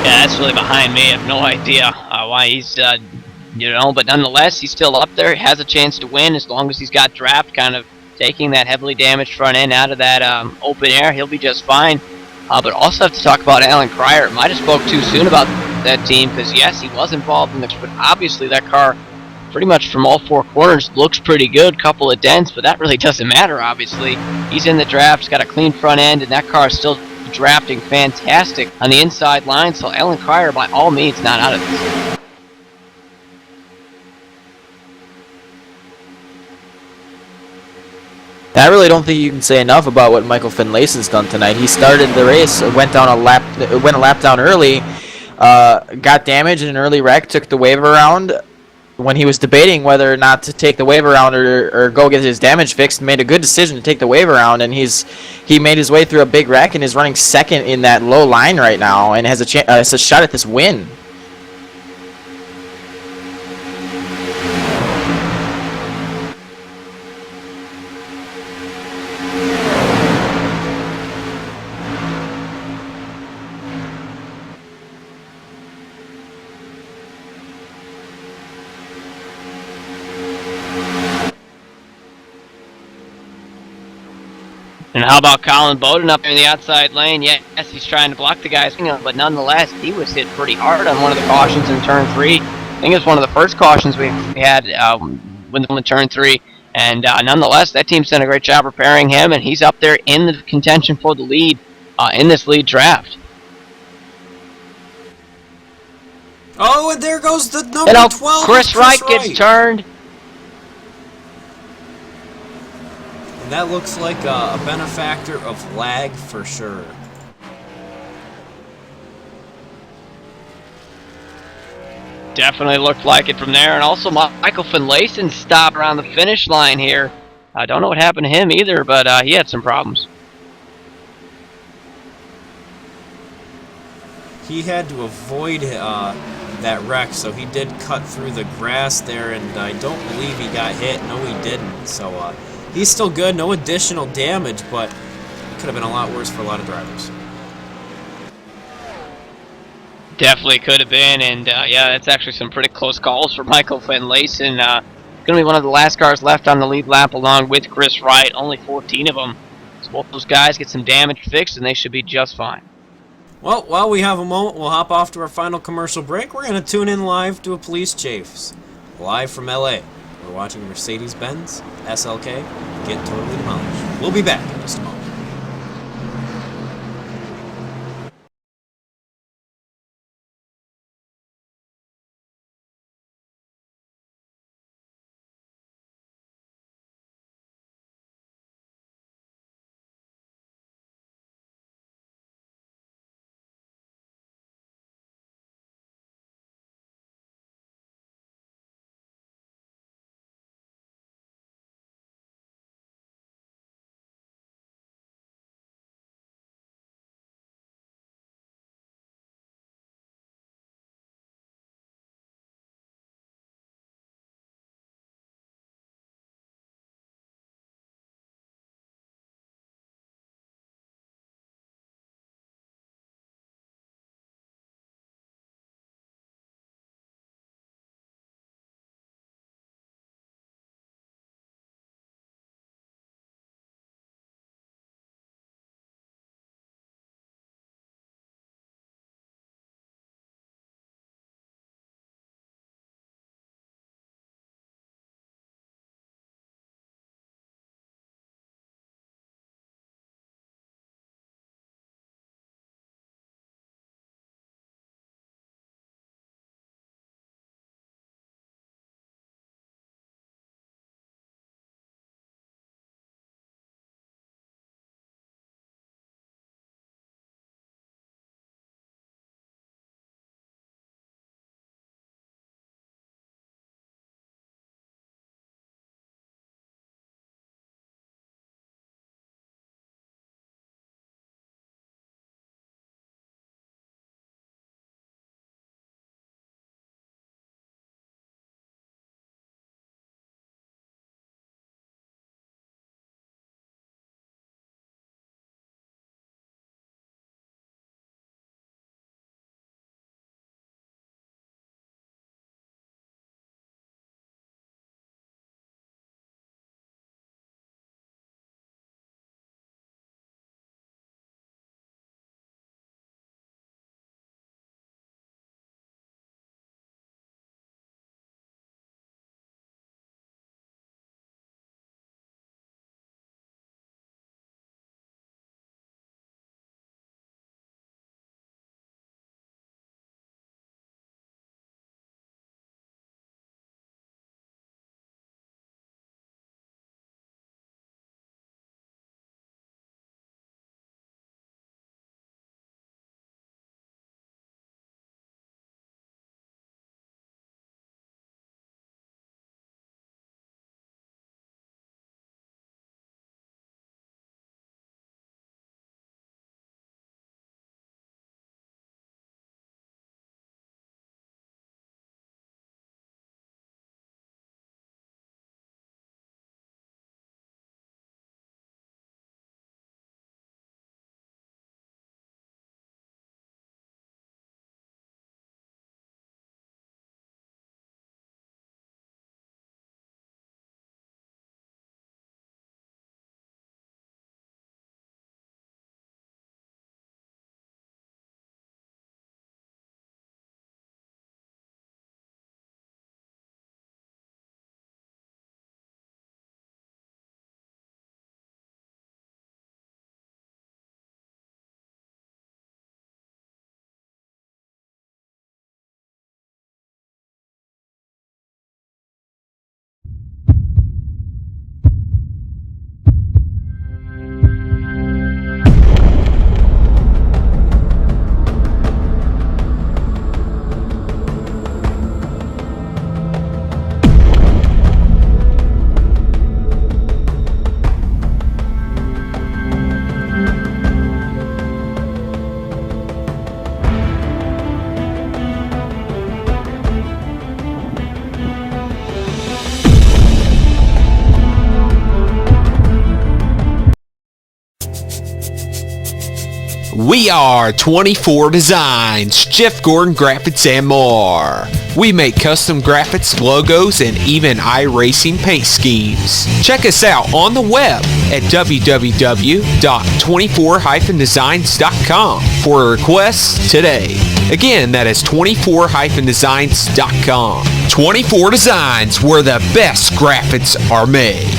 S2: Yeah, that's really behind me. I have no idea why he's, but nonetheless, he's still up there. He has a chance to win as long as he's got draft kind of taking that heavily damaged front end out of that open air. He'll be just fine. But also have to talk about Alan Cryer. Might have spoke too soon about that team because, yes, he was involved in this, but obviously that car, pretty much from all four corners, looks pretty good. Couple of dents, but that really doesn't matter, obviously. He's in the draft, he's got a clean front end, and that car is still drafting fantastic on the inside line, so Alan Cryer, by all means, not out of this.
S3: I really don't think you can say enough about what Michael Finlayson's done tonight. He started the race, went a lap down early, got damaged in an early wreck, took the wave around. When he was debating whether or not to take the wave around or go get his damage fixed, made a good decision to take the wave around, and he made his way through a big wreck and is running second in that low line right now and has a shot at this win.
S2: And how about Colin Bowden up in the outside lane? Yes, he's trying to block the guys, but nonetheless, he was hit pretty hard on one of the cautions in turn 3. I think it was one of the first cautions we had in turn 3. And nonetheless, that team's done a great job repairing him, and he's up there in the contention for the lead in this lead draft.
S1: Oh, and there goes the number 12.
S2: Chris Wright gets turned.
S1: And that looks like a benefactor of lag for sure.
S2: Definitely looked like it from there. And also Michael Finlayson stopped around the finish line here. I don't know what happened to him either, but he had some problems.
S1: He had to avoid that wreck, so he did cut through the grass there, and I don't believe he got hit. No, he didn't. So he's still good. No additional damage, but it could have been a lot worse for a lot of drivers.
S2: Definitely could have been, and yeah, that's actually some pretty close calls for Michael Finlayson. Going to be one of the last cars left on the lead lap along with Chris Wright, only 14 of them. So both those guys get some damage fixed, and they should be just fine.
S1: Well, while we have a moment, we'll hop off to our final commercial break. We're going to tune in live to a police chase. Live from LA. We're watching Mercedes-Benz SLK get totally demolished. We'll be back in just a moment.
S7: We are 24 Designs, Jeff Gordon Graphics and more. We make custom graphics, logos, and even iRacing paint schemes. Check us out on the web at www.24-designs.com for requests today. Again, that is 24-designs.com. 24 Designs, where the best graphics are made.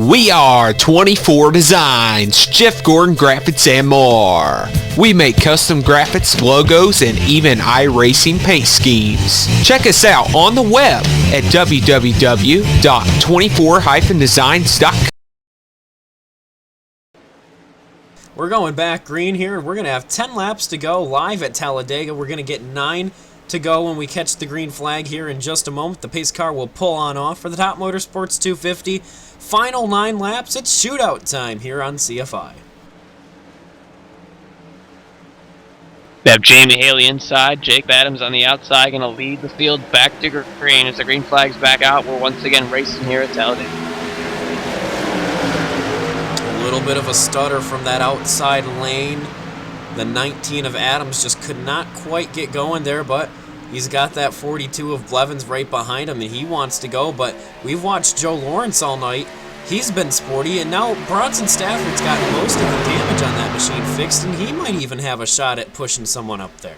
S7: We are 24 Designs, Jeff Gordon Graphics and more. We make custom graphics, logos, and even iRacing paint schemes. Check us out on the web at www.24-designs.com.
S1: We're going back green here, and we're going to have 10 laps to go live at Talladega. We're going to get 9 to go when we catch the green flag here in just a moment. The pace car will pull on off for the Top Motorsports 250. Final 9 laps. It's shootout time here on CFI.
S2: We have Jamie Haley inside, Jake Adams on the outside, going to lead the field back to green as the green flag's back out. We're once again racing here at Talladega.
S1: A little bit of a stutter from that outside lane. The 19 of Adams just could not quite get going there, but he's got that 42 of Blevins right behind him, and he wants to go, but we've watched Joe Lawrence all night. He's been sporty, and now Bronson Stafford's got most of the damage on that machine fixed, and he might even have a shot at pushing someone up there.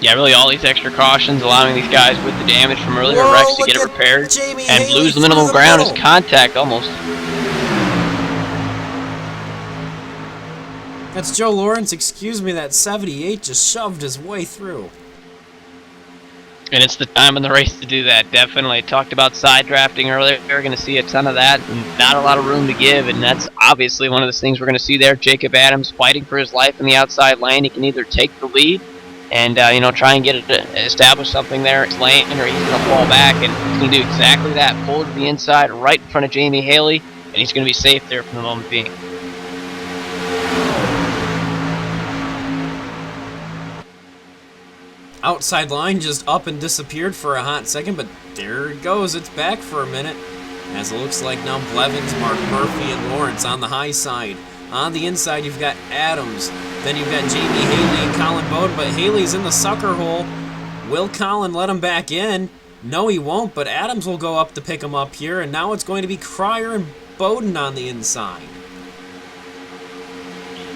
S2: Yeah, really all these extra cautions allowing these guys with the damage from earlier wrecks to get it repaired.
S1: Jamie
S2: And
S1: Haley
S2: lose the minimum
S1: through
S2: ground
S1: middle.
S2: is contact almost.
S1: That's Joe Lawrence, excuse me, that 78 just shoved his way through.
S2: And it's the time in the race to do that, definitely. Talked about side drafting earlier. We're going to see a ton of that, and not a lot of room to give, and that's obviously one of the things we're going to see there. Jacob Adams fighting for his life in the outside lane. He can either take the lead and try and get it to establish something there, his lane, or he's going to fall back, and he's going to do exactly that. Pull to the inside, right in front of Jamie Haley, and he's going to be safe there for the moment being.
S1: Outside line just up and disappeared for a hot second, but there it goes. It's back for a minute. As it looks like now Blevins, Mark Murphy, and Lawrence on the high side. On the inside, you've got Adams. Then you've got Jamie Haley and Colin Bowden, but Haley's in the sucker hole. Will Colin let him back in? No, he won't, but Adams will go up to pick him up here, and now it's going to be Cryer and Bowden on the inside.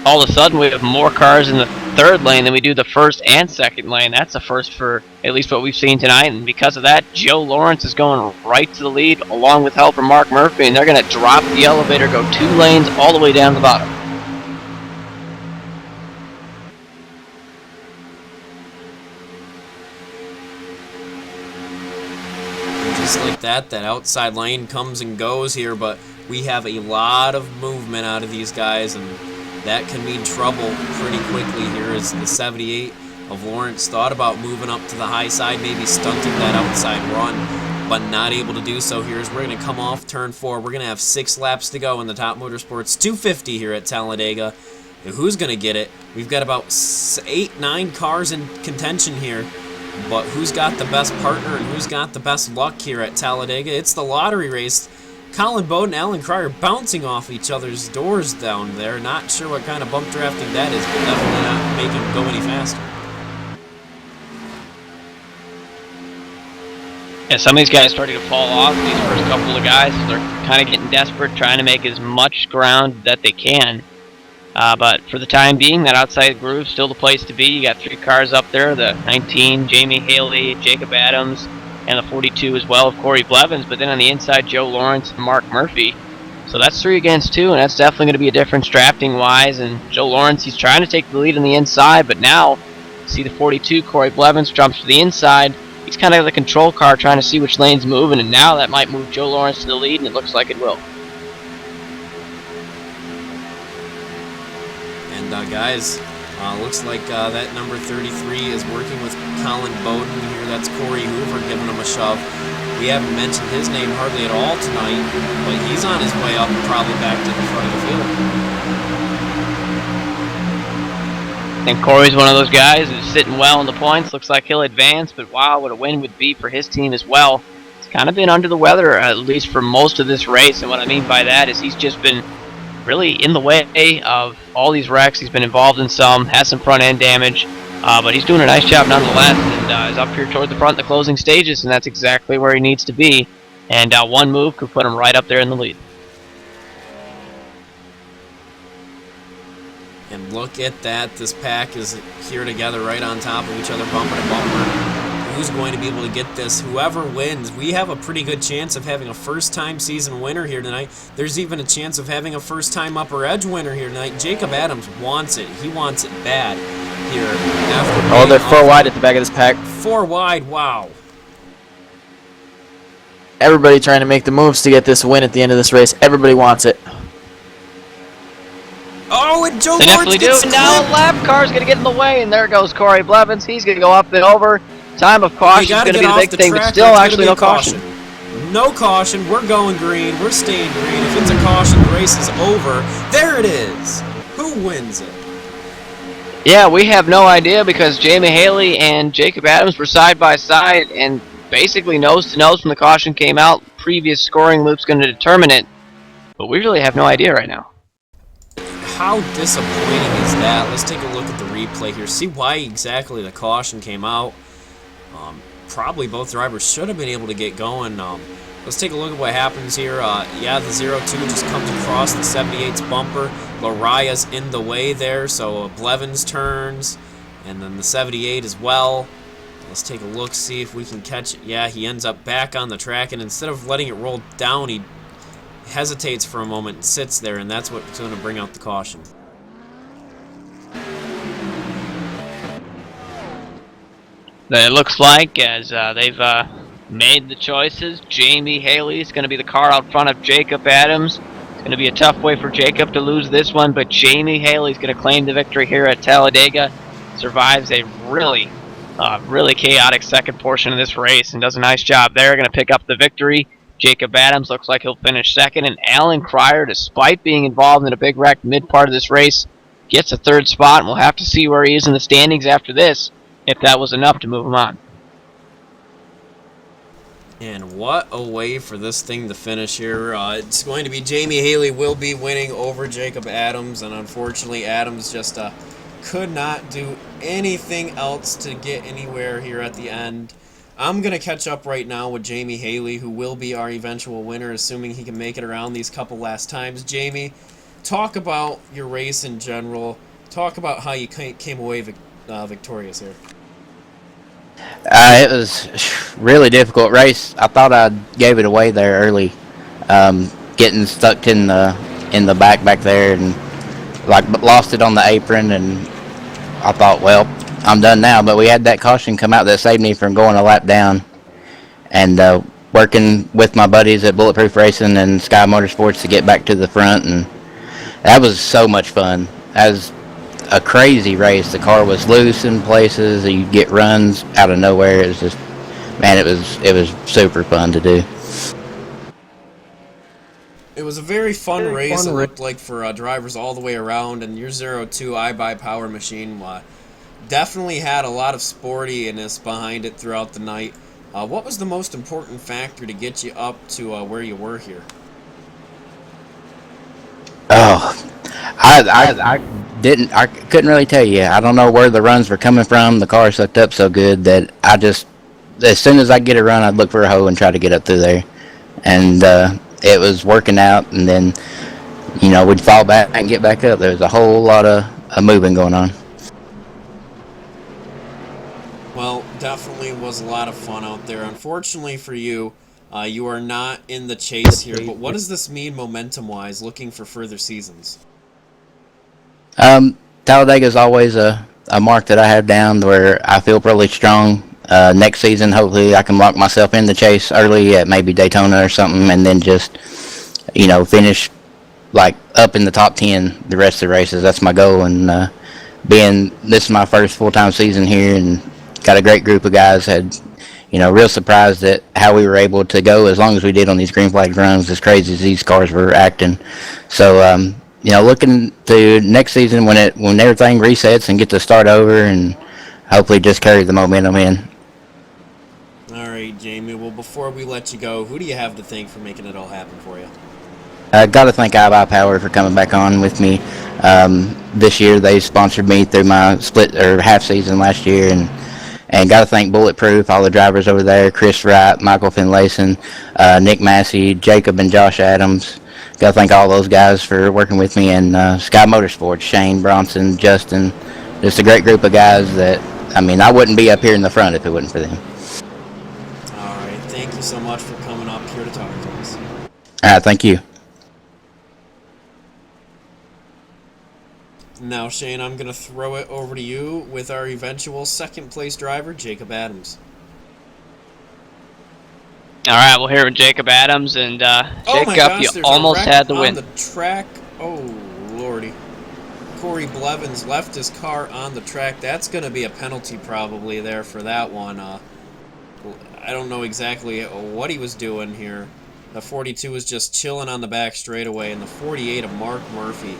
S2: All of a sudden, we have more cars in the third lane than we do the first and second lane. That's a first for at least what we've seen tonight, and because of that, Joe Lawrence is going right to the lead along with help from Mark Murphy, and they're going to drop the elevator, go 2 lanes all the way down the bottom.
S1: Just like that outside lane comes and goes here, but we have a lot of movement out of these guys, and that can mean trouble pretty quickly here as the 78 of Lawrence thought about moving up to the high side, maybe stunting that outside run, but not able to do so here as we're going to come off turn 4. We're going to have 6 laps to go in the Top Motorsports 250 here at Talladega. And who's going to get it? We've got about 8-9 cars in contention here, but who's got the best partner and who's got the best luck here at Talladega? It's the lottery race. Colin Bowden and Alan Cryer bouncing off each other's doors down there. Not sure what kind of bump drafting that is, but definitely not making them go any faster.
S2: Yeah, some of these guys starting to fall off. These first couple of guys, they're kind of getting desperate, trying to make as much ground that they can. But for the time being, that outside groove still the place to be. You got 3 cars up there, the 19, Jamie Haley, Jacob Adams, and the 42 as well of Corey Blevins, but then on the inside, Joe Lawrence and Mark Murphy. So that's 3 against 2, and that's definitely going to be a difference drafting-wise. And Joe Lawrence, he's trying to take the lead on the inside, but now, see the 42, Corey Blevins, jumps to the inside. He's kind of the control car trying to see which lane's moving, and now that might move Joe Lawrence to the lead, and it looks like it will.
S1: And guys, looks like that number 33 is working with Colin Bowden here. That's Corey Hoover giving him a shove. We haven't mentioned his name hardly at all tonight, but he's on his way up and probably back to the front of the field.
S2: And Corey's one of those guys who's sitting well in the points. Looks like he'll advance, but wow, what a win would be for his team as well. He's kind of been under the weather, at least for most of this race, and what I mean by that is he's just been really in the way of all these wrecks. He's been involved in some, has some front end damage, but he's doing a nice job nonetheless, and is up here toward the front in the closing stages, and that's exactly where he needs to be. And one move could put him right up there in the lead.
S1: And look at that, this pack is here together right on top of each other, bumper to bumper. Who's going to be able to get this? Whoever wins, we have a pretty good chance of having a first-time season winner here tonight. There's even a chance of having a first-time UpperEdge winner here tonight. Jacob Adams wants it. He wants it bad here.
S3: Oh, they're 4 wide at the back of this pack.
S1: 4 wide, wow.
S3: Everybody trying to make the moves to get this win at the end of this race. Everybody wants it.
S1: Oh, and Joe
S2: They
S1: Lawrence
S2: definitely do.
S1: gets
S2: And now a
S1: clipped.
S2: lap car's going to get in the way, and there goes Corey Blevins. He's going to go up and over. Time of caution is going to be the big thing, but still actually no caution.
S1: No caution. We're going green. We're staying green. If it's a caution, the race is over. There it is. Who wins it?
S2: Yeah, we have no idea because Jamie Haley and Jacob Adams were side by side, and basically nose to nose when the caution came out. Previous scoring loop's going to determine it, but we really have no idea right now.
S1: How disappointing is that? Let's take a look at the replay here. See why exactly the caution came out. Probably both drivers should have been able to get going. Let's take a look at what happens here. Yeah, the 02 just comes across the 78's bumper. Laria's in the way there, so Blevins turns, and then the 78 as well. Let's take a look, see if we can catch it. Yeah, he ends up back on the track, and instead of letting it roll down, he hesitates for a moment and sits there, and that's what's going to bring out the caution.
S2: It looks like as they've made the choices, Jamie Haley is going to be the car out front of Jacob Adams. It's going to be a tough way for Jacob to lose this one, but Jamie Haley is going to claim the victory here at Talladega. Survives a really chaotic second portion of this race and does a nice job there. Going to pick up the victory. Jacob Adams looks like he'll finish second, and Alan Cryer, despite being involved in a big wreck mid part of this race, gets a third spot, and we'll have to see where he is in the standings after this, if that was enough to move him on.
S1: And what a way for this thing to finish here. It's going to be Jamie Haley will be winning over Jacob Adams, and unfortunately Adams just could not do anything else to get anywhere here at the end. I'm going to catch up right now with Jamie Haley, who will be our eventual winner, assuming he can make it around these couple last times. Jamie, talk about your race in general. Talk about how you came away victorious here.
S9: It was a really difficult race. I thought I gave it away there early, getting stuck in the back there, and lost it on the apron. And I thought, well, I'm done now. But we had that caution come out that saved me from going a lap down. And working with my buddies at Bulletproof Racing and Sky Motorsports to get back to the front, and that was so much fun. That was a crazy race. The car was loose in places. You get runs out of nowhere. It was just, man, it was super fun to do.
S1: It was a very fun race. It looked like for drivers all the way around, and your 02 iBuy Power Machine definitely had a lot of sportiness behind it throughout the night. What was the most important factor to get you up to where you were here?
S9: Oh, I couldn't really tell you. I don't know where the runs were coming from. The car sucked up so good that I just, as soon as I get a run, I'd look for a hoe and try to get up through there. And it was working out, and then, we'd fall back and get back up. There was a whole lot of moving going on.
S1: Well, definitely was a lot of fun out there. Unfortunately for you, you are not in the chase here, but what does this mean momentum-wise, looking for further seasons?
S9: Talladega is always a mark that I have down where I feel really strong. Next season, hopefully I can lock myself in the chase early at maybe Daytona or something, and then just, finish up in the top 10 the rest of the races. That's my goal, and this is my first full-time season here, and got a great group of guys. Had, real surprised at how we were able to go as long as we did on these green flag runs, as crazy as these cars were acting. So, looking to next season when everything resets and get to start over, and hopefully just carry the momentum in.
S1: All right, Jamie. Well, before we let you go, who do you have to thank for making it all happen for you?
S9: I got to thank iBuy Power for coming back on with me. This year they sponsored me through my split or half season last year, and got to thank Bulletproof, all the drivers over there, Chris Wright, Michael Finlayson, Nick Massey, Jacob and Josh Adams. Got to thank all those guys for working with me, and Sky Motorsports, Shane Bronson, Justin, just a great group of guys that, I wouldn't be up here in the front if it wasn't for them.
S1: All right, thank you so much for coming up here to talk to us.
S9: All right, thank you.
S1: Now, Shane, I'm going to throw it over to you with our eventual second-place driver, Jacob Adams.
S2: All right, we'll hear from Jacob Adams, and Jacob, you almost had the win.
S1: On the track, oh lordy, Corey Blevins left his car on the track. That's going to be a penalty probably there for that one. I don't know exactly what he was doing here. The 42 was just chilling on the back straightaway, and the 48 of Mark Murphy,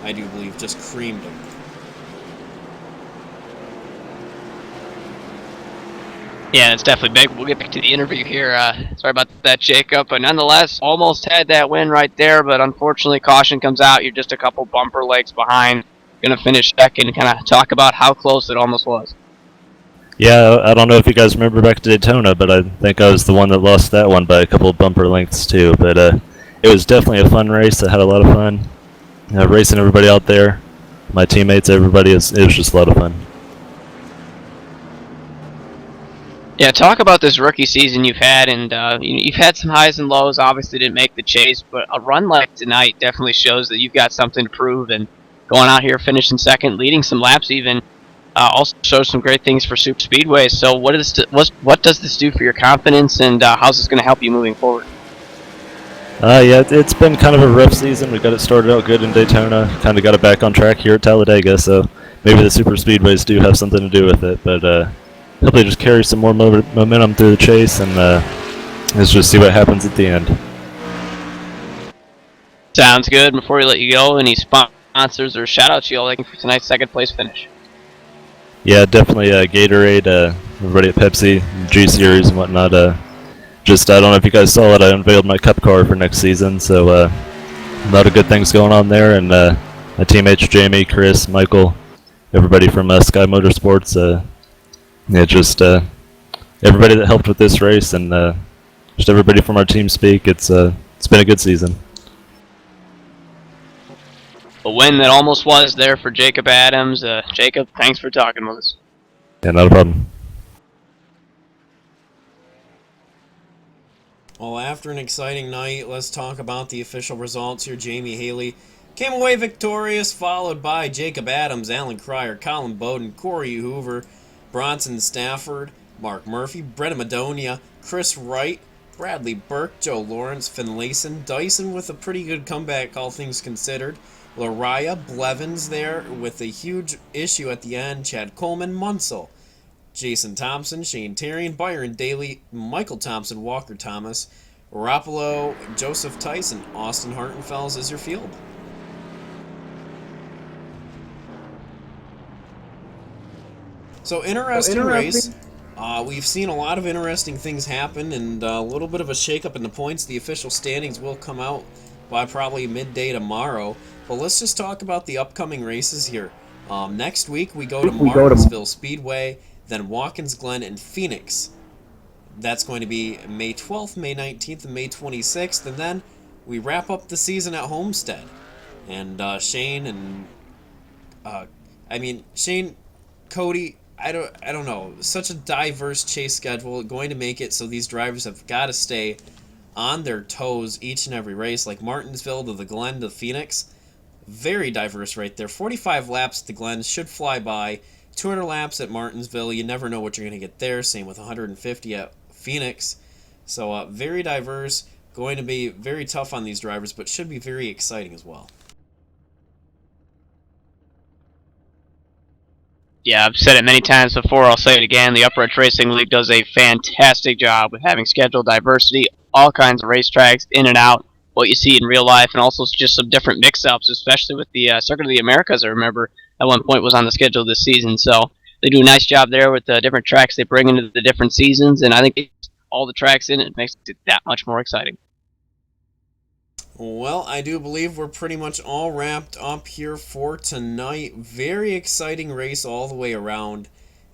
S1: I do believe, just creamed him.
S2: Yeah, it's definitely big. We'll get back to the interview here. Sorry about that, Jacob. But nonetheless, almost had that win right there, but unfortunately caution comes out. You're just a couple bumper legs behind. Going to finish second and kind of talk about how close it almost was.
S10: Yeah, I don't know if you guys remember back to Daytona, but I think I was the one that lost that one by a couple of bumper lengths too. But it was definitely a fun race. I had a lot of fun racing everybody out there. My teammates, everybody. It was just a lot of fun.
S2: Yeah, talk about this rookie season you've had, and you've had some highs and lows. Obviously didn't make the chase, but a run like tonight definitely shows that you've got something to prove, and going out here finishing second, leading some laps even, Also shows some great things for super speedways. So what does this do for your confidence, and how's this going to help you moving forward?
S10: Yeah, it's been kind of a rough season. We got it started out good in Daytona, kind of got it back on track here at Talladega, so maybe the super speedways do have something to do with it, but hopefully just carry some more momentum through the chase, and let's just see what happens at the end.
S2: Sounds good. Before we let you go, any sponsors or shout-outs you all liking for tonight's second place finish?
S10: Yeah, definitely Gatorade, everybody at Pepsi, G Series and whatnot. Just, I don't know if you guys saw it, I unveiled my Cup car for next season, so a lot of good things going on there, and my teammates Jamie, Chris, Michael, everybody from Sky Motorsports, yeah, just everybody that helped with this race, and just everybody from our team speak. It's been a good season.
S2: A win that almost was there for Jacob Adams. Jacob, thanks for talking with us.
S10: Yeah, not a problem.
S1: Well, after an exciting night, let's talk about the official results here. Jamie Haley came away victorious, followed by Jacob Adams, Alan Cryer, Colin Bowden, Corey Hoover, Bronson Stafford, Mark Murphy, Brenna Madonia, Chris Wright, Bradley Burke, Joe Lawrence, Finlayson, Dyson with a pretty good comeback, all things considered. Lariah Blevins there with a huge issue at the end. Chad Coleman, Munsell, Jason Thompson, Shane Terrian, Byron Daly, Michael Thompson, Walker Thomas, Garoppolo, Joseph Tyson, Austin Hartenfels is your field. So interesting race. We've seen a lot of interesting things happen, and a little bit of a shakeup in the points. The official standings will come out by probably midday tomorrow. But let's just talk about the upcoming races here. Next week we go to Martinsville Speedway, then Watkins Glen and Phoenix. That's going to be May 12th, May 19th, and May 26th, and then we wrap up the season at Homestead. And Shane, Cody, I don't know. Such a diverse chase schedule, going to make it so these drivers have got to stay on their toes each and every race, like Martinsville to the Glen to Phoenix. Very diverse right there. 45 laps at the Glen should fly by. 200 laps at Martinsville. You never know what you're going to get there. Same with 150 at Phoenix. So very diverse. Going to be very tough on these drivers, but should be very exciting as well.
S2: Yeah, I've said it many times before. I'll say it again. The UpperEdge Racing League does a fantastic job with having schedule diversity, all kinds of racetracks in and out, what you see in real life, and also just some different mix-ups, especially with the Circuit of the Americas. I remember at one point was on the schedule this season, so they do a nice job there with the different tracks they bring into the different seasons, and I think all the tracks in it makes it that much more exciting.
S1: Well, I do believe we're pretty much all wrapped up here for tonight. Very exciting race all the way around.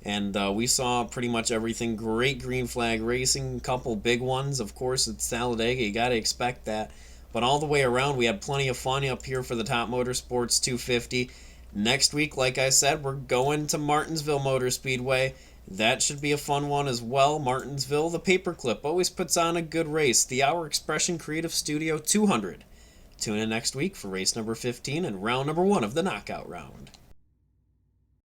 S1: And we saw pretty much everything. Great green flag racing. Couple big ones. Of course, it's Talladega. You got to expect that. But all the way around, we had plenty of fun up here for the Top Motorsports 250. Next week, like I said, we're going to Martinsville Motor Speedway. That should be a fun one as well. Martinsville, the Paperclip, always puts on a good race. The Our Expression Creative Studio 200. Tune in next week for race number 15 and round number 1 of the knockout round.